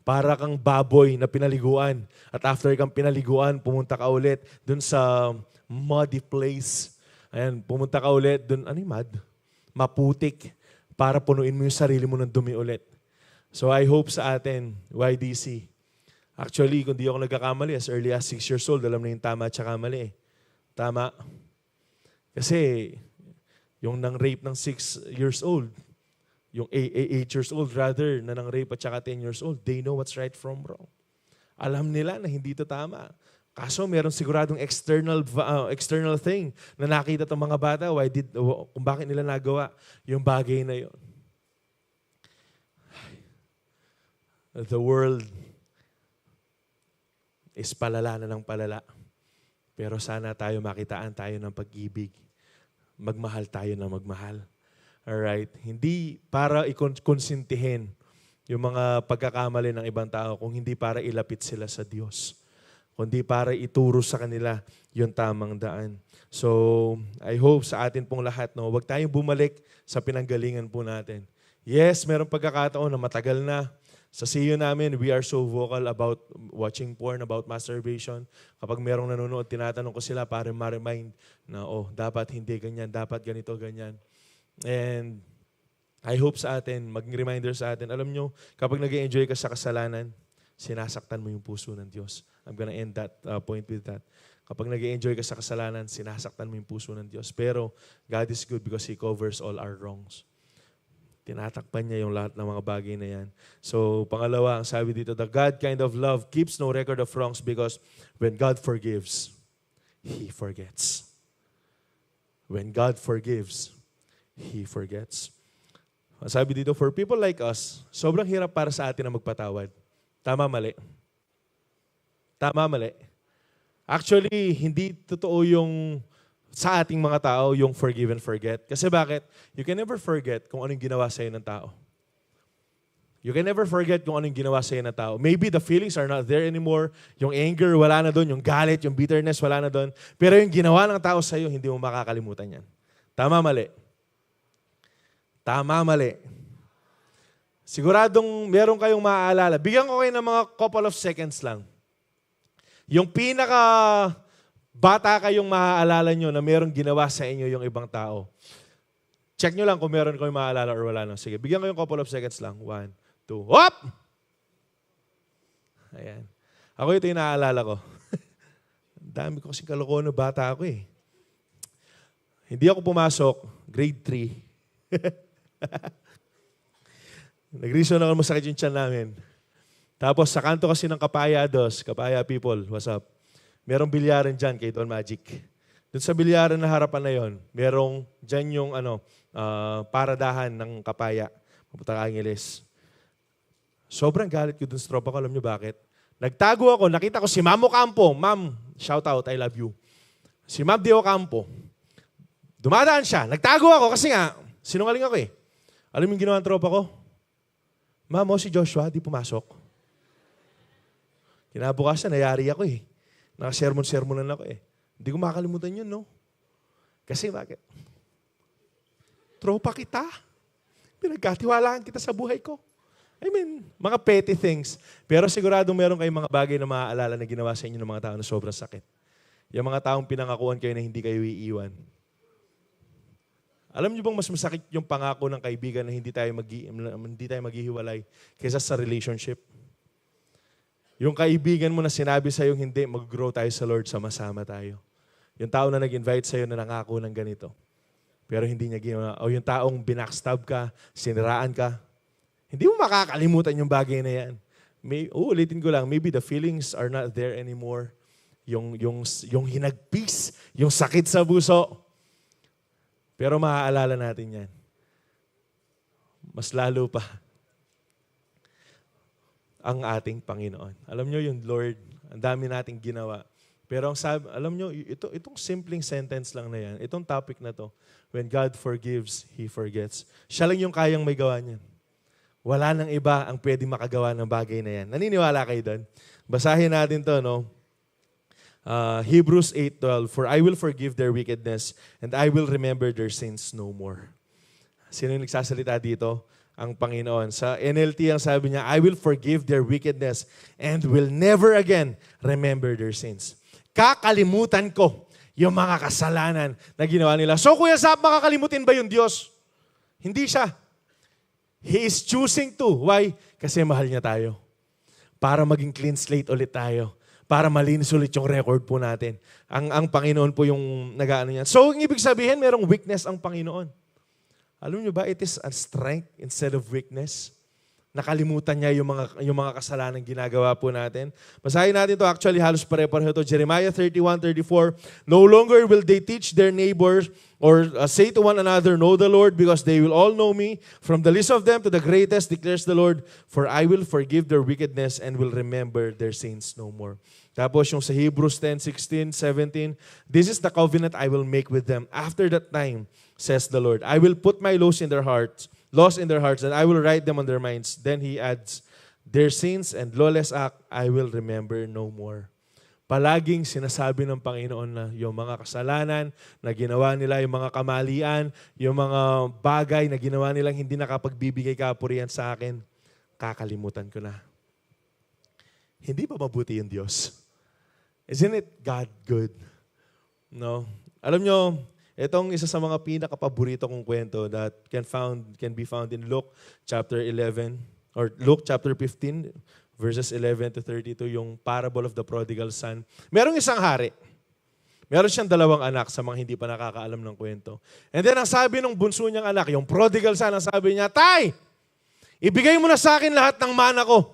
Para kang baboy na pinaliguan. At after kang pinaliguan, pumunta ka ulit dun sa muddy place. Ayan, pumunta ka ulit dun, ano yung mud? Maputik. Para punuin mo yung sarili mo ng dumi ulit. So I hope sa atin, YDC. Actually, kung di ako nagkakamali, as early as 6 years old, alam na yung tama at saka mali. Tama. Kasi, yung nang-rape ng 6 years old, yung 8 years old rather, na nang-rape at saka 10 years old, they know what's right from wrong. Alam nila na hindi ito tama. Kaso meron siguradong external thing na nakita itong mga bata, kung bakit nila nagawa yung bagay na yun. The world is palala na ng palala. Pero sana tayo makitaan tayo ng pag-ibig. Magmahal tayo ng magmahal. Alright? Hindi para ikonsintihin yung mga pagkakamali ng ibang tao, kung hindi para ilapit sila sa Diyos. Kundi para ituro sa kanila yung tamang daan. So, I hope sa atin pong lahat, no, huwag tayong bumalik sa pinanggalingan po natin. Yes, merong pagkakataon na matagal na. Sa CEO namin, we are so vocal about watching porn, about masturbation. Kapag merong nanonood, tinatanong ko sila para ma-remind na, dapat hindi ganyan, dapat ganito, ganyan. And I hope sa atin, maging reminder sa atin, alam nyo, kapag nag-enjoy ka sa kasalanan, sinasaktan mo yung puso ng Diyos. I'm gonna end that point with that. Kapag nag-enjoy ka sa kasalanan, sinasaktan mo yung puso ng Diyos. Pero God is good because He covers all our wrongs. Tinatakpan niya yung lahat ng mga bagay na yan. So, pangalawa, ang sabi dito, the God kind of love keeps no record of wrongs because when God forgives, He forgets. When God forgives, He forgets. Sabi dito, for people like us, sobrang hirap para sa atin na magpatawad. Tama, mali? Tama, mali? Actually, hindi totoo yung sa ating mga tao, yung forgive and forget. Kasi bakit? You can never forget kung anong ginawa sa'yo ng tao. You can never forget kung anong ginawa sa'yo na tao. Maybe the feelings are not there anymore. Yung anger, wala na doon. Yung galit, yung bitterness, wala na doon. Pero yung ginawa ng tao sa'yo, hindi mo makakalimutan yan. Tama, mali? Tama, mali. Siguradong meron kayong maaalala. Bigyan ko kayo ng mga couple of seconds lang. Yung bata kayong maaalala nyo na merong ginawa sa inyo yung ibang tao. Check nyo lang kung meron kayong maaalala or wala na. Sige, bigyan ko yung couple of seconds lang. 1, 2, hop! Ayan. Ako ito yung naaalala ko. Dami ko kasing kalokohan na bata ako eh. Hindi ako pumasok, grade 3. Nag-reason ako masakit yung tiyan namin. Tapos sa kanto kasi ng Kapaya Kapaya people, what's up? Merong bilyaran dyan kay Don Magic. Doon sa bilyaran na harapan na yon, merong dyan yung paradahan ng Kapaya. Papunta ka Angeles. Sobrang galit ko dun sa tropa ko. Alam nyo bakit? Nagtago ako. Nakita ko si Ma'am Ocampo. Ma'am, shout out, I love you. Si Ma'am Di Ocampo. Dumadaan siya. Nagtago ako kasi nga, sinungaling ako eh. Alam mo yung ginawa ng tropa ko? Ma'am, si Joshua, di pumasok. Kinabukasan, nayari ako eh. Nakasermon-sermonan ako eh. Hindi ko makakalimutan yun, no? Kasi bakit? Tropa kita. Pinagkatiwalaan kita sa buhay ko. I mean, mga petty things. Pero siguradong meron kayong mga bagay na maaalala na ginawa sa inyo ng mga tao na sobrang sakit. Yung mga taong pinangakuan kayo na hindi kayo iiwan. Alam niyo bang mas masakit yung pangako ng kaibigan na hindi tayo maghihiwalay kaysa sa relationship? Yung kaibigan mo na sinabi sa'yo hindi, mag-grow tayo sa Lord, sama-sama tayo. Yung tao na nag-invite sa'yo na nangako ng ganito, pero hindi niya ginawa. O yung taong binackstab ka, siniraan ka, hindi mo makakalimutan yung bagay na yan. Ulitin ko lang, maybe the feelings are not there anymore. Yung hinagpis, yung sakit sa puso. Pero maaalala natin yan. Mas lalo pa ang ating Panginoon. Alam nyo yung Lord, ang dami nating ginawa. Pero alam nyo, itong simpleng sentence lang na yan, itong topic na to, when God forgives, He forgets. Siya lang yung kayang may gawa niyan. Wala nang iba ang pwede makagawa ng bagay na yan. Naniniwala kayo doon? Basahin natin to, no? Hebrews 8:12, for I will forgive their wickedness and I will remember their sins no more. Sino yung nagsasalita dito? Ang Panginoon. Sa NLT ang sabi niya, I will forgive their wickedness and will never again remember their sins. Kakalimutan ko yung mga kasalanan na ginawa nila. So Kuya Zap, makakalimutin ba yung Diyos? Hindi siya. He is choosing to. Why? Kasi mahal niya tayo. Para maging clean slate ulit tayo. Para malinis ulit yung record po natin. Ang Panginoon po yung nag-ano yan. So, ang ibig sabihin, merong weakness ang Panginoon. Alam niyo ba, it is a strength instead of weakness. Nakalimutan niya yung mga kasalanan ginagawa po natin. Basahin natin to, actually halos pare-pareho to. Jeremiah 31:34, no longer will they teach their neighbors or say to one another, know the Lord, because they will all know me. From the least of them to the greatest, declares the Lord, for I will forgive their wickedness and will remember their sins no more. Tapos yung sa Hebrews 10:16, 17, this is the covenant I will make with them after that time, says the Lord. I will put my laws in their hearts, and I will write them on their minds. Then he adds, their sins and lawless act I will remember no more. Palaging sinasabi ng Panginoon na yung mga kasalanan na ginawa nila, yung mga kamalian, yung mga bagay na ginawa nilang hindi nakapagbibigay kapurihan sa akin, kakalimutan ko na. Hindi ba mabuti yung Diyos? Isn't it God good? No? Alam nyo, itong isa sa mga pinakapaborito kong kwento that can be found in Luke chapter 11 or Luke chapter 15 verses 11 to 32, yung parable of the prodigal son. Merong isang hari. Meron siyang 2 anak sa mga hindi pa nakakaalam ng kwento. And then ang sabi ng bunso niyang anak, yung prodigal son, ang sabi niya, Tay, ibigay mo na sa akin lahat ng mana ko.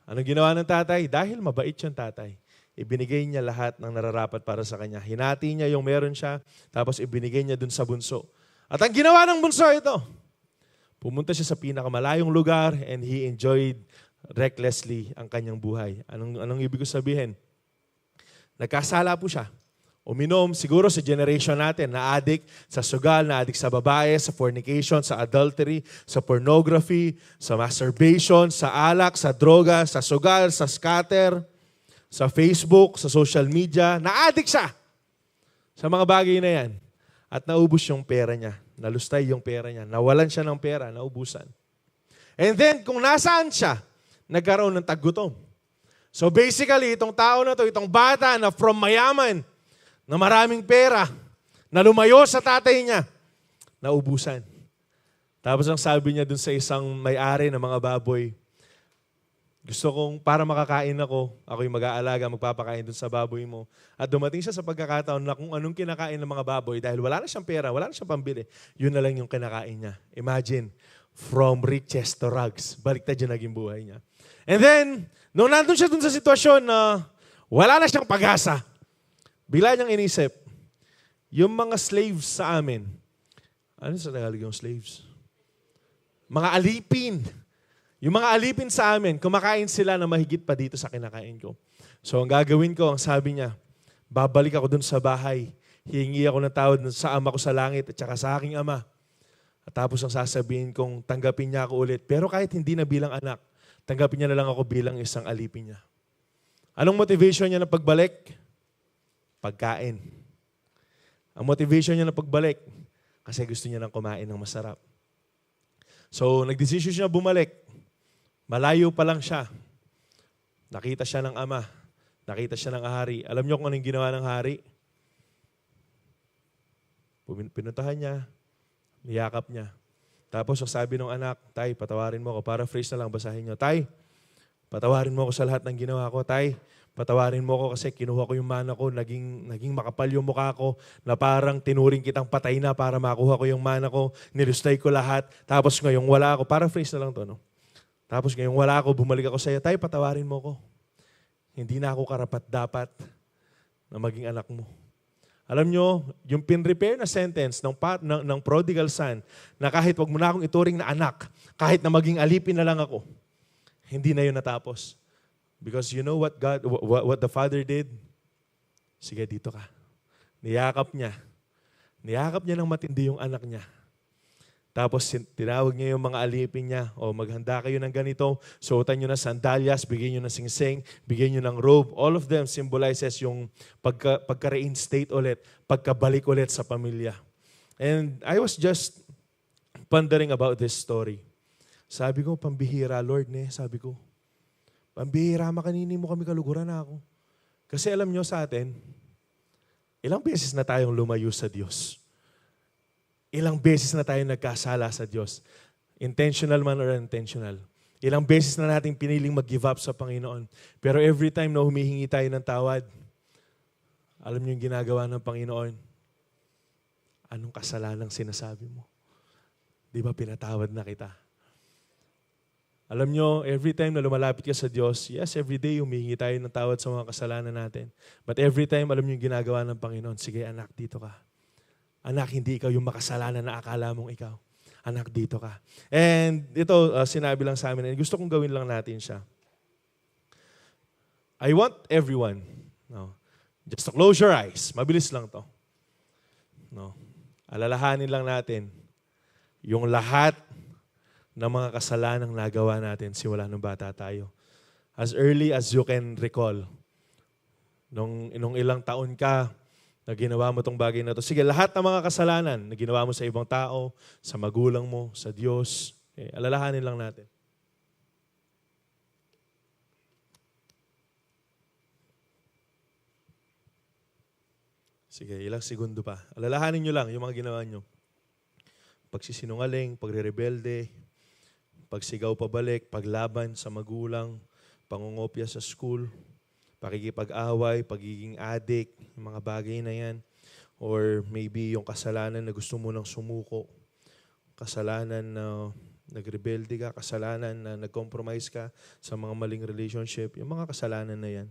Anong ginawa ng tatay? Dahil mabait yung tatay, ibinigay niya lahat ng nararapat para sa kanya. Hinati niya yung meron siya, tapos ibinigay niya dun sa bunso. At ang ginawa ng bunso ito, pumunta siya sa pinakamalayong lugar and he enjoyed recklessly ang kanyang buhay. Anong ibig ko sabihin? Nagkasala po siya. Uminom, siguro sa generation natin, na-addict sa sugal, na-addict sa babae, sa fornication, sa adultery, sa pornography, sa masturbation, sa alak, sa droga, sa sugal, sa scatter, sa Facebook, sa social media. Na-addict siya sa mga bagay na yan. At naubos yung pera niya. Nalustay yung pera niya. Nawalan siya ng pera, naubusan. And then, kung nasaan siya, nagkaroon ng taggutom. So basically, itong tao na to, itong bata na from mayaman, na maraming pera, na lumayo sa tatay niya, naubusan. Tapos ang sabi niya dun sa isang may-ari ng mga baboy, gusto kong, para makakain ako, ako'y mag-aalaga, magpapakain dun sa baboy mo. At dumating siya sa pagkakataon na kung anong kinakain ng mga baboy, dahil wala na siyang pera, wala na siyang pambili, yun na lang yung kinakain niya. Imagine, from riches to rags. Baliktad yung naging buhay niya. And then, nung nandun siya dun sa sitwasyon na wala na siyang pag-asa, bigla niyang inisip, yung mga slaves sa amin, ano sa Tagalog yung slaves? Mga alipin. Yung mga alipin sa amin, kumakain sila na mahigit pa dito sa kinakain ko. So ang gagawin ko, ang sabi niya, babalik ako dun sa bahay, hihingi ako ng tawad sa ama ko sa langit at saka sa aking ama. At tapos ang sasabihin kong tanggapin niya ako ulit. Pero kahit hindi na bilang anak, tanggapin niya na lang ako bilang isang alipin niya. Anong motivation niya na pagbalik? Pagkain. Ang motivation niya na pagbalik, kasi gusto niya nang kumain ng masarap. So, nagdesisyon siya bumalik. Malayo pa lang siya. Nakita siya ng ama. Nakita siya ng hari. Alam niyo kung anong ginawa ng hari? Pinuntahan niya. Niyakap niya. Tapos ang sabi ng anak, Tay, patawarin mo ako. Paraphrase na lang, basahin niyo. Tay, patawarin mo ako sa lahat ng ginawa ko. Tay, patawarin mo ako kasi kinuha ko yung mana ko, naging makapal yung mukha ko, na parang tinuring kitang patay na para makuha ko yung mana ko, nilustay ko lahat, tapos ngayong wala ako. Paraphrase na lang to, no? Tapos ngayong wala ako, bumalik ako sa iyo, Tay, patawarin mo ko. Hindi na ako karapat-dapat na maging anak mo. Alam nyo, yung pin-repair na sentence ng prodigal son, na kahit wag mo na akong ituring na anak, kahit na maging alipin na lang ako, hindi na yun natapos. Because you know what the Father did? Sige, dito ka. Niyakap niya. Niyakap niya ng matindi yung anak niya. Tapos tinawag niya yung mga alipin niya, o maghanda kayo ng ganito, suotan niyo ng sandalyas, bigyan niyo ng singsing, bigyan niyo ng robe. All of them symbolizes yung pagka-reinstate ulit, pagkabalik ulit sa pamilya. And I was just pondering about this story. Sabi ko, pambihira, Lord, sabi ko. Pambihira, makanini mo kami kaluguran na ako. Kasi alam nyo sa atin, ilang beses na tayong lumayo sa Diyos. Ilang beses na tayo nagkasala sa Diyos. Intentional man or unintentional. Ilang beses na natin piniling mag-give up sa Panginoon. Pero every time na humihingi tayo ng tawad, alam nyo yung ginagawa ng Panginoon? Anong kasalanang sinasabi mo? Di ba pinatawad na kita? Alam nyo, every time na lumalapit ka sa Diyos, yes, every day humihingi tayo ng tawad sa mga kasalanan natin. But every time, alam nyo yung ginagawa ng Panginoon, sige anak, dito ka. Anak, hindi ikaw yung makasalanan na akala mong ikaw. Anak, dito ka. And ito, sinabi lang sa amin, and gusto kong gawin lang natin siya. I want everyone, just to close your eyes. Mabilis lang to. Alalahanin lang natin yung lahat ng mga kasalanang nagawa natin simula nung bata tayo. As early as you can recall. Nung ilang taon ka, na ginawa mo tong bagay na to. Sige, lahat ng mga kasalanan na ginawa mo sa ibang tao, sa magulang mo, sa Diyos, alalahanin lang natin. Sige, ilang segundo pa. Alalahanin nyo lang yung mga ginawa nyo. Pagsisinungaling, pagre-rebelde, pagsigaw pabalik, paglaban sa magulang, pangungopya sa school, pakikipag-away, pagiging addict, yung mga bagay na yan. Or maybe yung kasalanan na gusto mo nang sumuko. Kasalanan na nagrebelde ka, kasalanan na nag-compromise ka sa mga maling relationship. Yung mga kasalanan na yan.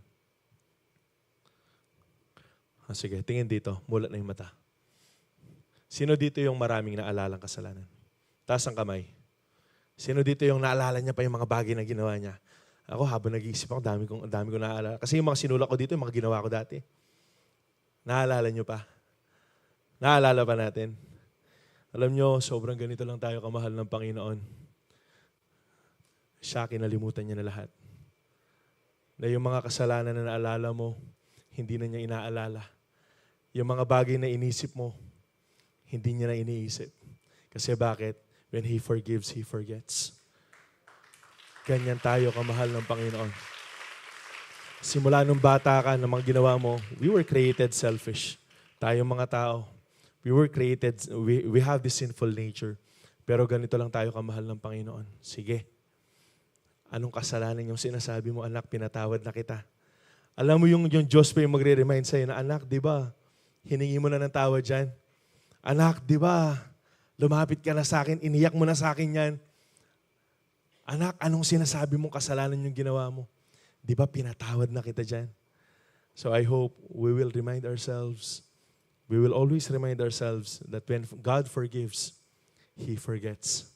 Sige, tingin dito. Mulat na yung mata. Sino dito yung maraming naalalang kasalanan? Taas ang kamay. Sino dito yung naalala niya pa yung mga bagay na ginawa niya? Ako, habang nag-iisip ako, dami kong naaalala. Kasi yung mga sinula ko dito, yung mga ginawa ko dati. Naalala nyo pa? Naalala pa natin? Alam nyo, sobrang ganito lang tayo kamahal ng Panginoon. Siya, kinalimutan niya na lahat. Na yung mga kasalanan na naalala mo, hindi na niya inaalala. Yung mga bagay na inisip mo, hindi niya na iniisip. Kasi bakit? When He forgives, He forgets. Ganyan tayo kamahal ng Panginoon. Simula nung bata ka, ng mga ginawa mo, we were created selfish. Tayong mga tao, we were created, we have this sinful nature. Pero ganito lang tayo kamahal ng Panginoon. Sige. Anong kasalanan yung sinasabi mo, anak, pinatawad na kita. Alam mo yung Diyos pa yung magre-remind sa'yo na, anak, di ba, hiningi mo na ng tawad dyan. Anak, di ba, lumapit ka na sa akin, iniyak mo na sa akin yan. Anak, anong sinasabi mong kasalanan yung ginawa mo? Di ba, pinatawad na kita dyan. So I hope we will remind ourselves, we will always remind ourselves that when God forgives, He forgets.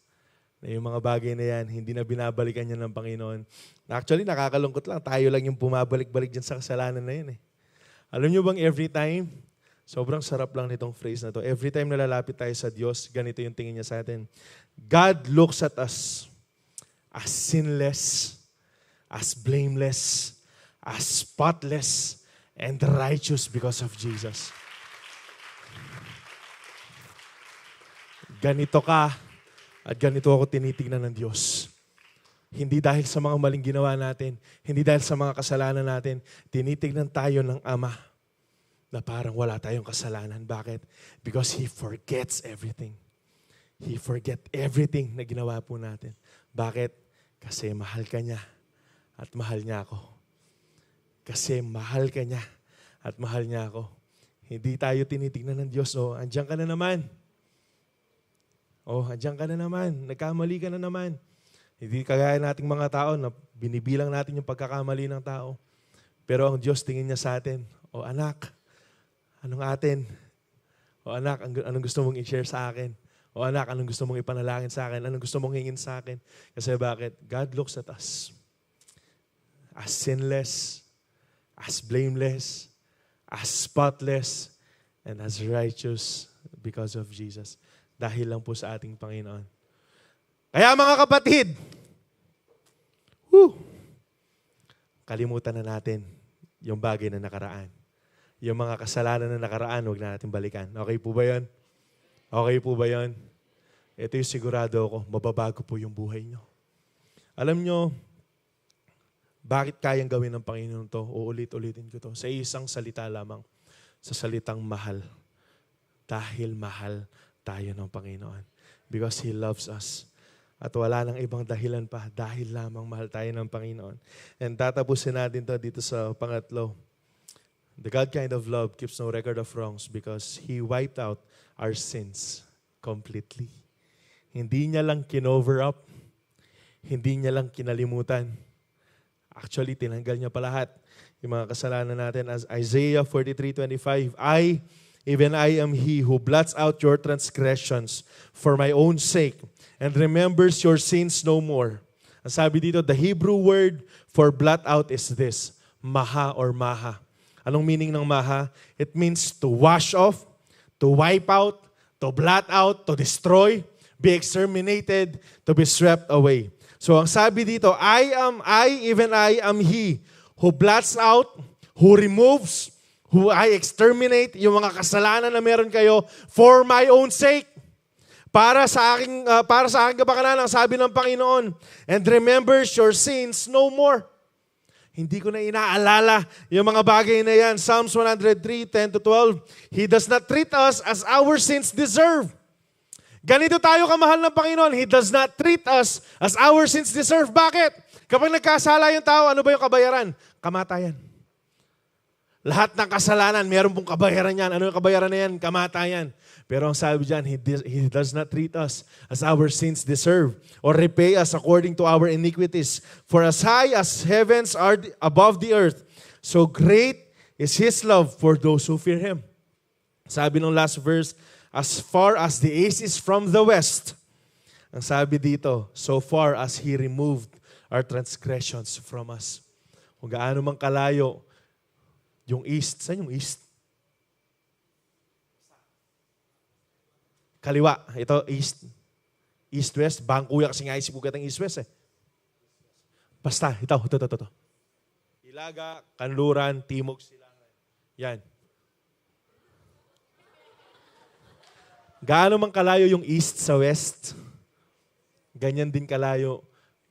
Na yung mga bagay na yan, hindi na binabalikan yan ng Panginoon. Actually, nakakalungkot lang. Tayo lang yung pumabalik-balik dyan sa kasalanan na yun eh. Alam nyo bang every time, sobrang sarap lang nitong phrase na to. Every time nalalapit tayo sa Diyos, ganito yung tingin niya sa atin. God looks at us as sinless, as blameless, as spotless, and righteous because of Jesus. Ganito ka, at ganito ako tinitignan ng Diyos. Hindi dahil sa mga maling ginawa natin, hindi dahil sa mga kasalanan natin, tinitignan tayo ng Ama na parang wala tayong kasalanan. Bakit? Because He forgets everything. He forget everything na ginawa po natin. Bakit? Kasi mahal ka niya at mahal niya ako. Kasi mahal ka niya at mahal niya ako. Hindi tayo tinitignan ng Diyos. O, andiyan ka na naman. Andiyan ka na naman. Nagkamali ka na naman. Hindi kagaya nating mga tao na binibilang natin yung pagkakamali ng tao. Pero ang Diyos tingin niya sa atin, anak, anong atin? Anak, anong gusto mong i-share sa akin? Anak, anong gusto mong ipanalangin sa akin? Anong gusto mong hingin sa akin? Kasi bakit? God looks at us as sinless, as blameless, as spotless, and as righteous because of Jesus. Dahil lang po sa ating Panginoon. Kaya mga kapatid, kalimutan na natin yung bagay na nakaraan. Yung mga kasalanan na nakaraan, huwag na natin balikan. Okay po ba yun? Okay po ba yun? Ito yung sigurado ako, mababago po yung buhay nyo. Alam nyo, bakit kayang gawin ng Panginoon to? Uulit-ulitin ko to. Sa isang salita lamang. Sa salitang mahal. Dahil mahal tayo ng Panginoon. Because He loves us. At wala nang ibang dahilan pa dahil lamang mahal tayo ng Panginoon. And tatapusin natin to dito sa pangatlo. The God kind of love keeps no record of wrongs because He wiped out our sins completely. Hindi niya lang kinover up. Hindi niya lang kinalimutan. Actually, tinanggal niya pa lahat yung mga kasalanan natin. As Isaiah 43:25, even I am He who blots out your transgressions for my own sake and remembers your sins no more. Ang sabi dito, the Hebrew word for blot out is this, maha or maha. Anong meaning ng maha? It means to wash off, to wipe out, to blot out, to destroy, be exterminated, to be swept away. So ang sabi dito, even I am He who blots out, who removes, who I exterminate yung mga kasalanan na meron kayo for my own sake. Para sa aking kapakanan, ang sabi ng Panginoon, and remembers your sins no more. Hindi ko na inaalala yung mga bagay na yan. Psalms 103:10-12, He does not treat us as our sins deserve. Ganito tayo kamahal ng Panginoon. He does not treat us as our sins deserve. Bakit? Kapag nagkasala yung tao, ano ba yung kabayaran? Kamatayan. Lahat ng kasalanan, meron pong kabayaran yan. Ano yung kabayaran na yan? Kamatayan. Pero ang sabi dyan, He does not treat us as our sins deserve or repay us according to our iniquities. For as high as heavens are above the earth, so great is His love for those who fear Him. Sabi ng last verse, as far as the east is from the west. Ang sabi dito, so far as He removed our transgressions from us. Kung gaano man kalayo, yung east, saan yung east? Kaliwa. Ito, east. East-west. Bangkuya kasi nga isip ko katang east-west eh. Basta, ito. Ilaga, Kanluran, Timog, Silangan. Yan. Gaano man kalayo yung east sa west, ganyan din kalayo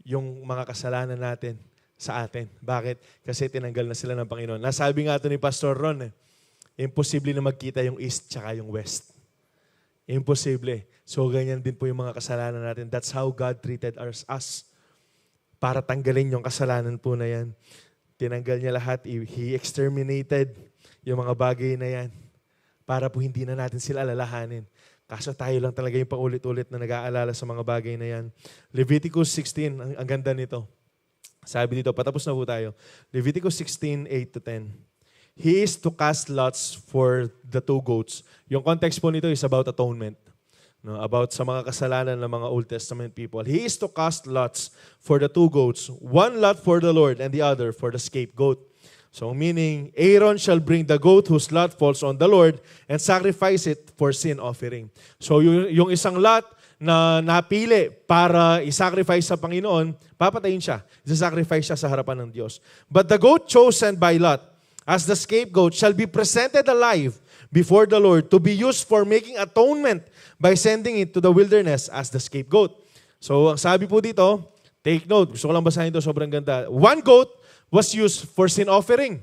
yung mga kasalanan natin sa atin. Bakit? Kasi tinanggal na sila ng Panginoon. Nasabi nga ito ni Pastor Ron, imposible na magkita yung east tsaka yung west. Imposible. So, ganyan din po yung mga kasalanan natin. That's how God treated us. Para tanggalin yung kasalanan po na yan. Tinanggal niya lahat. He exterminated yung mga bagay na yan. Para po hindi na natin sila alalahanin. Kaso tayo lang talaga yung paulit-ulit na nag-aalala sa mga bagay na yan. Leviticus 16, ang ganda nito. Sabi dito, patapos na po tayo. Leviticus 16, 8-10. He is to cast lots for the 2 goats. Yung context po nito is about atonement. No, about sa mga kasalanan ng mga Old Testament people. He is to cast lots for the 2 goats. 1 lot for the Lord and the other for the scapegoat. So meaning, Aaron shall bring the goat whose lot falls on the Lord and sacrifice it for sin offering. So yung isang lot na napili para isacrifice sa Panginoon, papatayin siya. Isasacrifice siya sa harapan ng Diyos. But the goat chosen by Lot as the scapegoat shall be presented alive before the Lord to be used for making atonement by sending it to the wilderness as the scapegoat. So, ang sabi po dito, take note, gusto ko lang basahin ito, sobrang ganda. 1 goat was used for sin offering.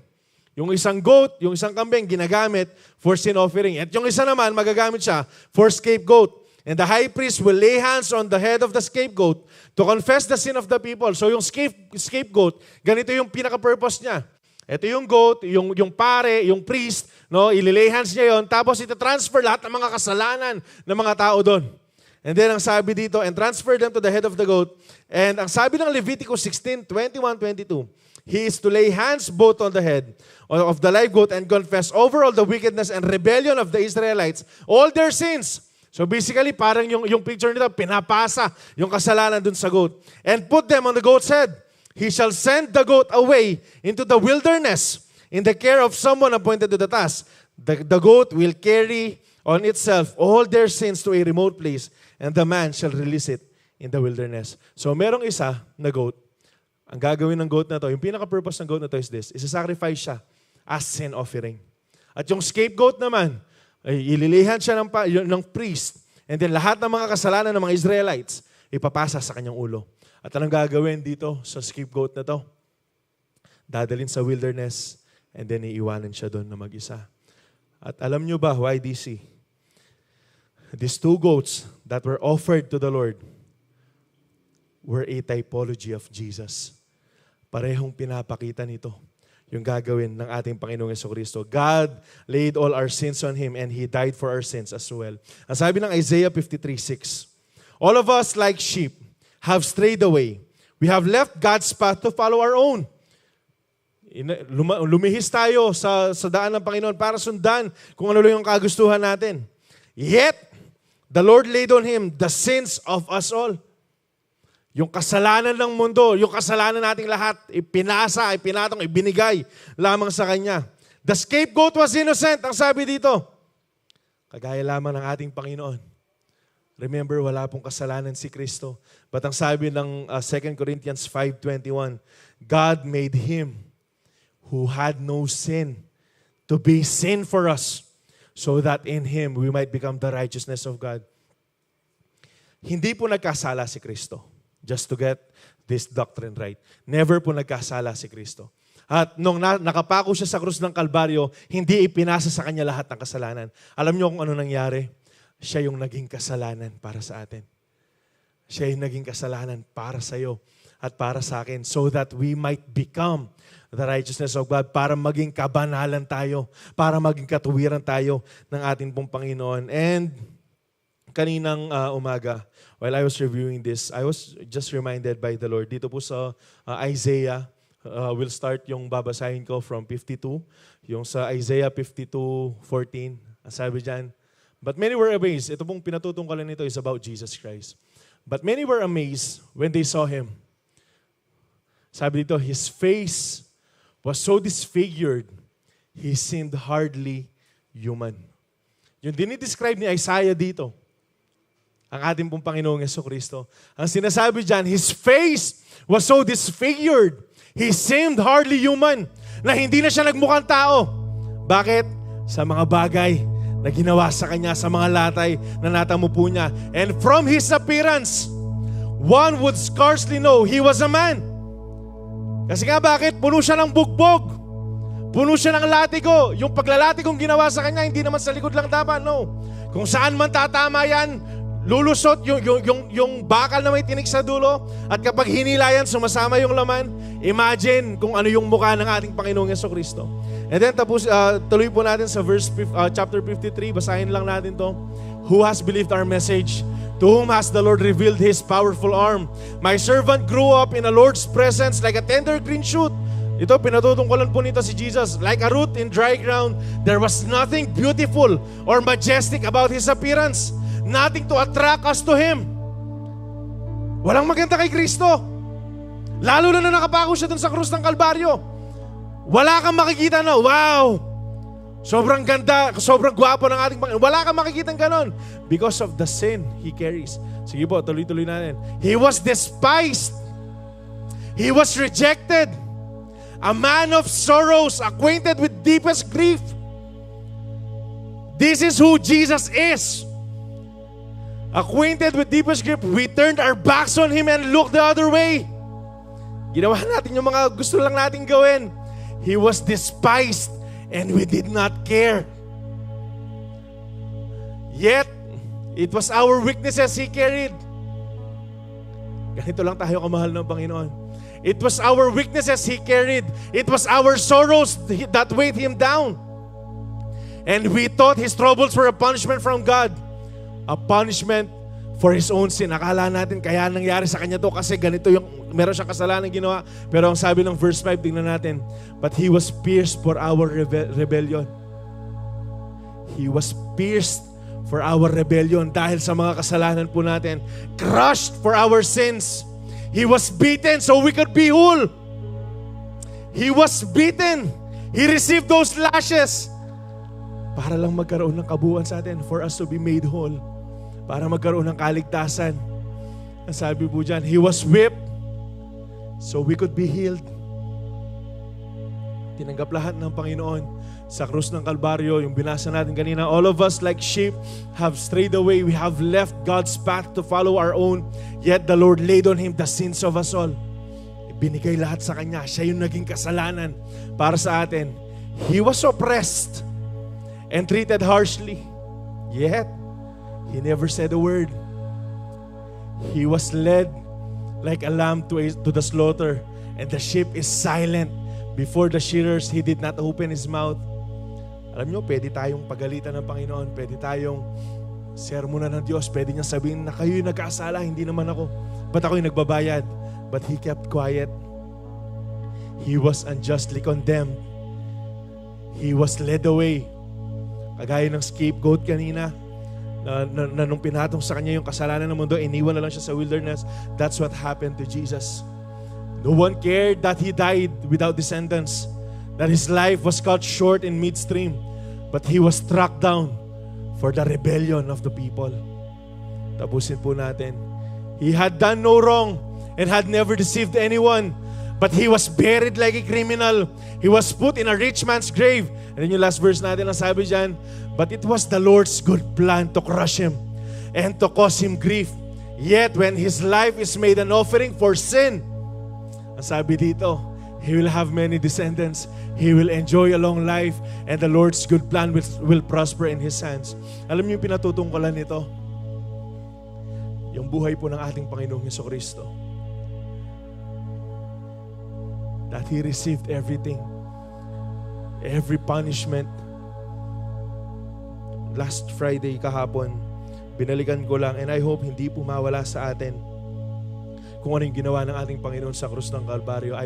Yung isang goat, yung isang kambing, ginagamit for sin offering. At yung isa naman, magagamit siya for scapegoat. And the high priest will lay hands on the head of the scapegoat to confess the sin of the people. So yung scapegoat, ganito yung pinaka-purpose niya. Ito yung goat, yung pare, yung priest, no, ililay hands niya yon, tapos ita-transfer lahat ng mga kasalanan ng mga tao doon. And then ang sabi dito, and transfer them to the head of the goat. And ang sabi ng Leviticus 16, 21, 22, he is to lay hands both on the head of the live goat and confess over all the wickedness and rebellion of the Israelites, all their sins. So basically, parang yung picture nito, pinapasa yung kasalanan dun sa goat. And put them on the goat's head. He shall send the goat away into the wilderness in the care of someone appointed to the task. The goat will carry on itself all their sins to a remote place, and the man shall release it in the wilderness. So merong isa na goat. Ang gagawin ng goat na to, yung pinaka-purpose ng goat na to is this, isa-sacrifice siya as sin offering. At yung scapegoat naman, ay ililihan siya ng priest, and then lahat ng mga kasalanan ng mga Israelites, ipapasa sa kanyang ulo. At anong gagawin dito sa scapegoat na to? Dadalhin sa wilderness, and then iiwanan siya doon na mag-isa. At alam nyo ba, YDC, these 2 goats that were offered to the Lord were a typology of Jesus. Parehong pinapakita nito yung gagawin ng ating Panginoong Jesucristo. God laid all our sins on Him and He died for our sins as well. Ang sabi ng Isaiah 53:6, all of us like sheep have strayed away. We have left God's path to follow our own. Lumihis tayo sa daan ng Panginoon para sundan kung ano lang yung kagustuhan natin. Yet, the Lord laid on Him the sins of us all. Yung kasalanan ng mundo, yung kasalanan nating lahat, ipinatong, ibinigay lamang sa Kanya. The scapegoat was innocent, ang sabi dito. Kagaya lamang ng ating Panginoon. Remember, wala pong kasalanan si Kristo. But ang sabi ng 2 Corinthians 5:21, God made Him who had no sin to be sin for us, so that in Him we might become the righteousness of God. Hindi po nagkasala si Kristo. Just to get this doctrine right. Never po nagkasala si Kristo. At nung nakapako siya sa krus ng Kalbaryo, hindi ipinasa sa Kanya lahat ng kasalanan. Alam niyo kung ano nangyari? Siya yung naging kasalanan para sa atin. Siya yung naging kasalanan para sa iyo at para sa akin, so that we might become the righteousness of God, para maging kabanalan tayo, para maging katuwiran tayo ng ating pong Panginoon. And kaninang umaga, while I was reviewing this, I was just reminded by the Lord. Dito po sa Isaiah, we'll start yung babasahin ko from 52. Yung sa Isaiah 52:14, sabi dyan, but many were amazed. Ito pong pinatutungkalan nito is about Jesus Christ. But many were amazed when they saw Him. Sabi dito, His face was so disfigured, He seemed hardly human. Yung dinidescribe ni Isaiah dito, ang ating pong Panginoong Jesucristo. Ang sinasabi dyan, His face was so disfigured. He seemed hardly human, na hindi na siya nagmukhang tao. Bakit? Sa mga bagay na ginawa sa Kanya, sa mga latay na natamo po niya. And from His appearance, one would scarcely know He was a man. Kasi nga bakit? Puno siya ng bugbog. Puno siya ng latigo. Yung paglalatigong ginawa sa Kanya, hindi naman sa likod lang tama, no. Kung saan man tatama yan, lulusot yung bakal na may tinik sa dulo, at kapag hinila yan, sumasama yung laman. Imagine kung ano yung mukha ng ating Panginoong Jesucristo. And then tuloy po natin sa chapter 53, basahin lang natin to. Who has believed our message? To whom has the Lord revealed His powerful arm? My servant grew up in the Lord's presence like a tender green shoot. Ito, pinatutungkulan po nito si Jesus. Like a root in dry ground, there was nothing beautiful or majestic about His appearance. Nothing to attract us to Him. Walang maganda kay Kristo. Lalo na nakapako siya dun sa krus ng Kalbaryo. Wala kang makikita na, wow! Sobrang ganda, sobrang gwapo ng ating Panginoon. Wala kang makikita ganon. Because of the sin He carries. Sige po, tuloy-tuloy natin. He was despised. He was rejected. A man of sorrows, acquainted with deepest grief. This is who Jesus is. Acquainted with deepest grief, we turned our backs on Him and looked the other way. Ginawa natin yung mga gusto lang natin gawin. He was despised and we did not care. Yet, it was our weaknesses He carried. Ganito lang tayo kamahal ng Panginoon. It was our weaknesses He carried. It was our sorrows that weighed Him down. And we thought His troubles were a punishment from God. A punishment for His own sin. Akala natin kaya nangyari sa Kanya to kasi ganito yung meron siyang kasalanan ginawa. Pero ang sabi ng verse 5, tingnan natin. But He was pierced for our rebellion. He was pierced for our rebellion dahil sa mga kasalanan po natin. Crushed for our sins. He was beaten so we could be whole. He was beaten. He received those lashes para lang magkaroon ng kabuuan sa atin, for us to be made whole. Para magkaroon ng kaligtasan. Ang sabi po dyan, He was whipped so we could be healed. Tinanggap lahat ng Panginoon sa krus ng Kalbaryo, yung binasa natin kanina. All of us like sheep have strayed away. We have left God's path to follow our own. Yet the Lord laid on Him the sins of us all. Ibinigay lahat sa Kanya. Siya yung naging kasalanan para sa atin. He was oppressed and treated harshly. Yet, He never said a word. He was led like a lamb to the slaughter, and the sheep is silent before the shearers. He did not open His mouth. Alam nyo, pwede tayong pagalitan ng Panginoon, pwede tayong sermonan ng Diyos, pwede niya sabihin na kayo'y nagkasala, hindi naman ako. Ba't ako'y nagbabayad? But He kept quiet. He was unjustly condemned. He was led away. Kagaya ng scapegoat kanina, na nung pinatong sa Kanya yung kasalanan ng mundo, iniwan na lang siya sa wilderness. That's what happened to Jesus. No one cared that He died without descendants, that His life was cut short in midstream, but He was struck down for the rebellion of the people. Tapusin po natin. He had done no wrong and had never deceived anyone, but He was buried like a criminal. He was put in a rich man's grave. And then yung last verse natin, ang sabi dyan, but it was the Lord's good plan to crush Him and to cause Him grief. Yet when His life is made an offering for sin, ang sabi dito, He will have many descendants. He will enjoy a long life, and the Lord's good plan will prosper in His hands. Alam niyo yung pinatutungkulan nito? Yung buhay po ng ating Panginoong Jesucristo. That He received everything. Every punishment. Last Friday, kahapon, binalikan ko lang, and I hope hindi po mawala sa atin kung ano yung ginawa ng ating Panginoon sa krus ng Kalbaryo.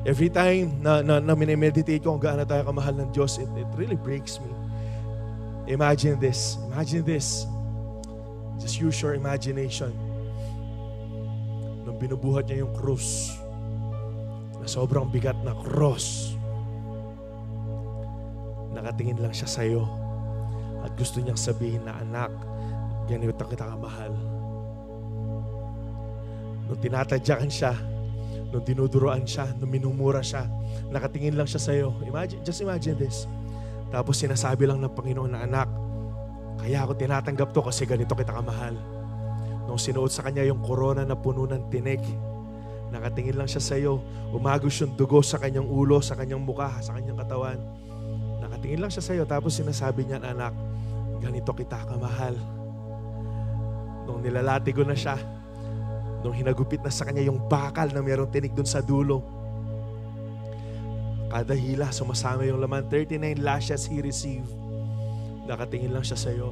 Every time na minimeditate ko kung gaano tayo kamahal ng Diyos, it really breaks me. Imagine this. Imagine this. Just use your imagination. Nung binubuhat niya yung krus, na sobrang bigat na cross, nakatingin lang siya sa'yo at gusto niyang sabihin na, anak, ganito kita kamahal. Nung tinatadyakan siya, nung dinuduroan siya, nung minumura siya, nakatingin lang siya sa'yo. Just imagine this. Tapos sinasabi lang ng Panginoon na, anak, kaya ako tinatanggap to kasi ganito kita kamahal. Nung sinuot sa kanya yung korona na puno ng tinik, nakatingin lang siya sa'yo, umagos yung dugo sa kanyang ulo, sa kanyang mukha, sa kanyang katawan. Nakatingin lang siya sa'yo, tapos sinasabi niya, anak, ganito kita kamahal. Nung nilalatigo na siya, nung hinagupit na sa kanya yung bakal na mayroong tinik dun sa dulo, kada hila, sumasama yung laman. 39 lashes he received. Nakatingin lang siya sa'yo.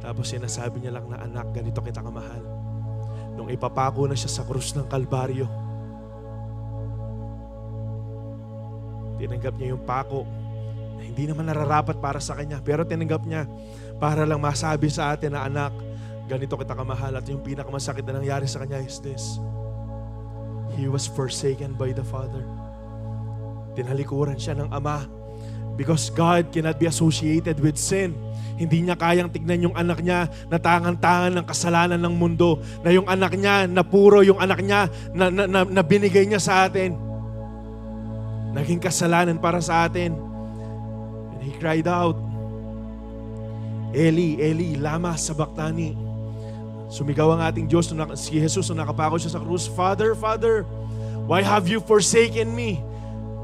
Tapos sinasabi niya lang na, anak, ganito kita kamahal. Nung ipapako na siya sa krus ng Kalbaryo, tinanggap niya yung pako na hindi naman nararapat para sa kanya. Pero tinanggap niya para lang masabi sa atin na, anak, ganito kita kamahal. At yung pinakamasakit na nangyari sa kanya is this. He was forsaken by the Father. Tinalikuran siya ng Ama. Because God cannot be associated with sin. Hindi niya kayang tignan yung anak niya na tangan-tangan ng kasalanan ng mundo. Na yung anak niya na puro, yung anak niya na binigay niya sa atin. Naging kasalanan para sa atin. And He cried out, Eli, Eli, lama sabachthani. Sumigaw ang ating Diyos, si Jesus na nakapako siya sa krus, Father, Father, why have you forsaken me?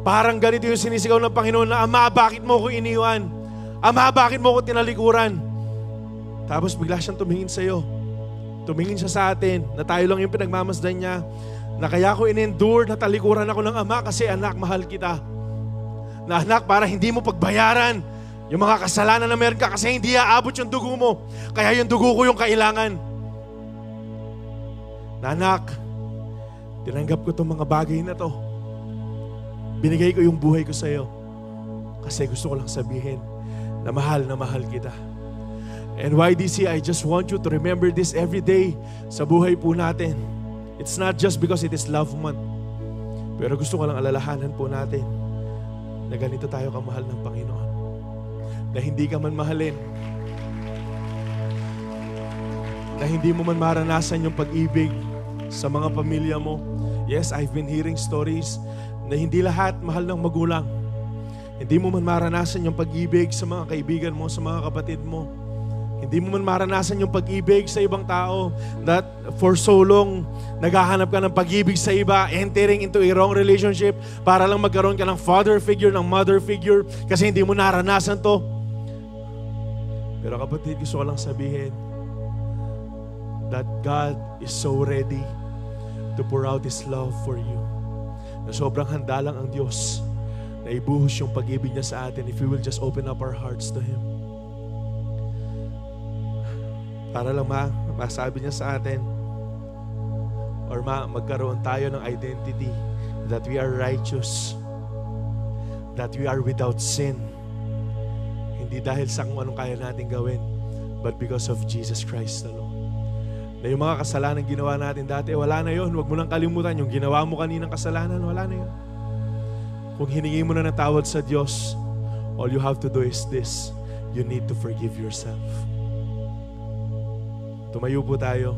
Parang ganito yung sinisigaw ng Panginoon na, Ama, bakit mo ko iniwan? Ama, bakit mo ko tinalikuran? Tapos bigla siyang tumingin sa iyo. Tumingin siya sa atin, na tayo lang yung pinagmamasdan niya, na kaya ko in-endure na talikuran ako ng Ama kasi anak, mahal kita. Na anak, para hindi mo pagbayaran yung mga kasalanan na meron ka kasi hindi aabot yung dugo mo. Kaya yung dugo ko yung kailangan. Na anak, tinanggap ko itong mga bagay na to. Binigay ko yung buhay ko sa iyo kasi gusto ko lang sabihin na mahal kita. And YDC, I just want you to remember this every day sa buhay po natin. It's not just because it is Love Month. Pero gusto ko lang alalahanan po natin na ganito tayo kamahal ng Panginoon. Na hindi ka man mahalin. Na hindi mo man maranasan yung pag-ibig sa mga pamilya mo. Yes, I've been hearing stories na hindi lahat mahal ng magulang. Hindi mo man maranasan yung pag-ibig sa mga kaibigan mo, sa mga kapatid mo. Hindi mo man maranasan yung pag-ibig sa ibang tao that for so long, naghahanap ka ng pag-ibig sa iba, entering into a wrong relationship para lang magkaroon ka ng father figure, ng mother figure, kasi hindi mo naranasan to. Pero kapatid, gusto ko lang sabihin that God is so ready to pour out His love for you. Na sobrang handa lang ang Diyos na ibuhos yung pag-ibig niya sa atin if we will just open up our hearts to Him. Para lang masabi niya sa atin or magkaroon tayo ng identity that we are righteous, that we are without sin. Hindi dahil sa kung anong kaya natin gawin, but because of Jesus Christ alone. Na yung mga kasalanan ginawa natin dati, wala na yun. Huwag mo nang kalimutan. Yung ginawa mo kaninang kasalanan, wala na yun. Kung hiningi mo na ng tawad sa Diyos, all you have to do is this. You need to forgive yourself. Tumayo po tayo.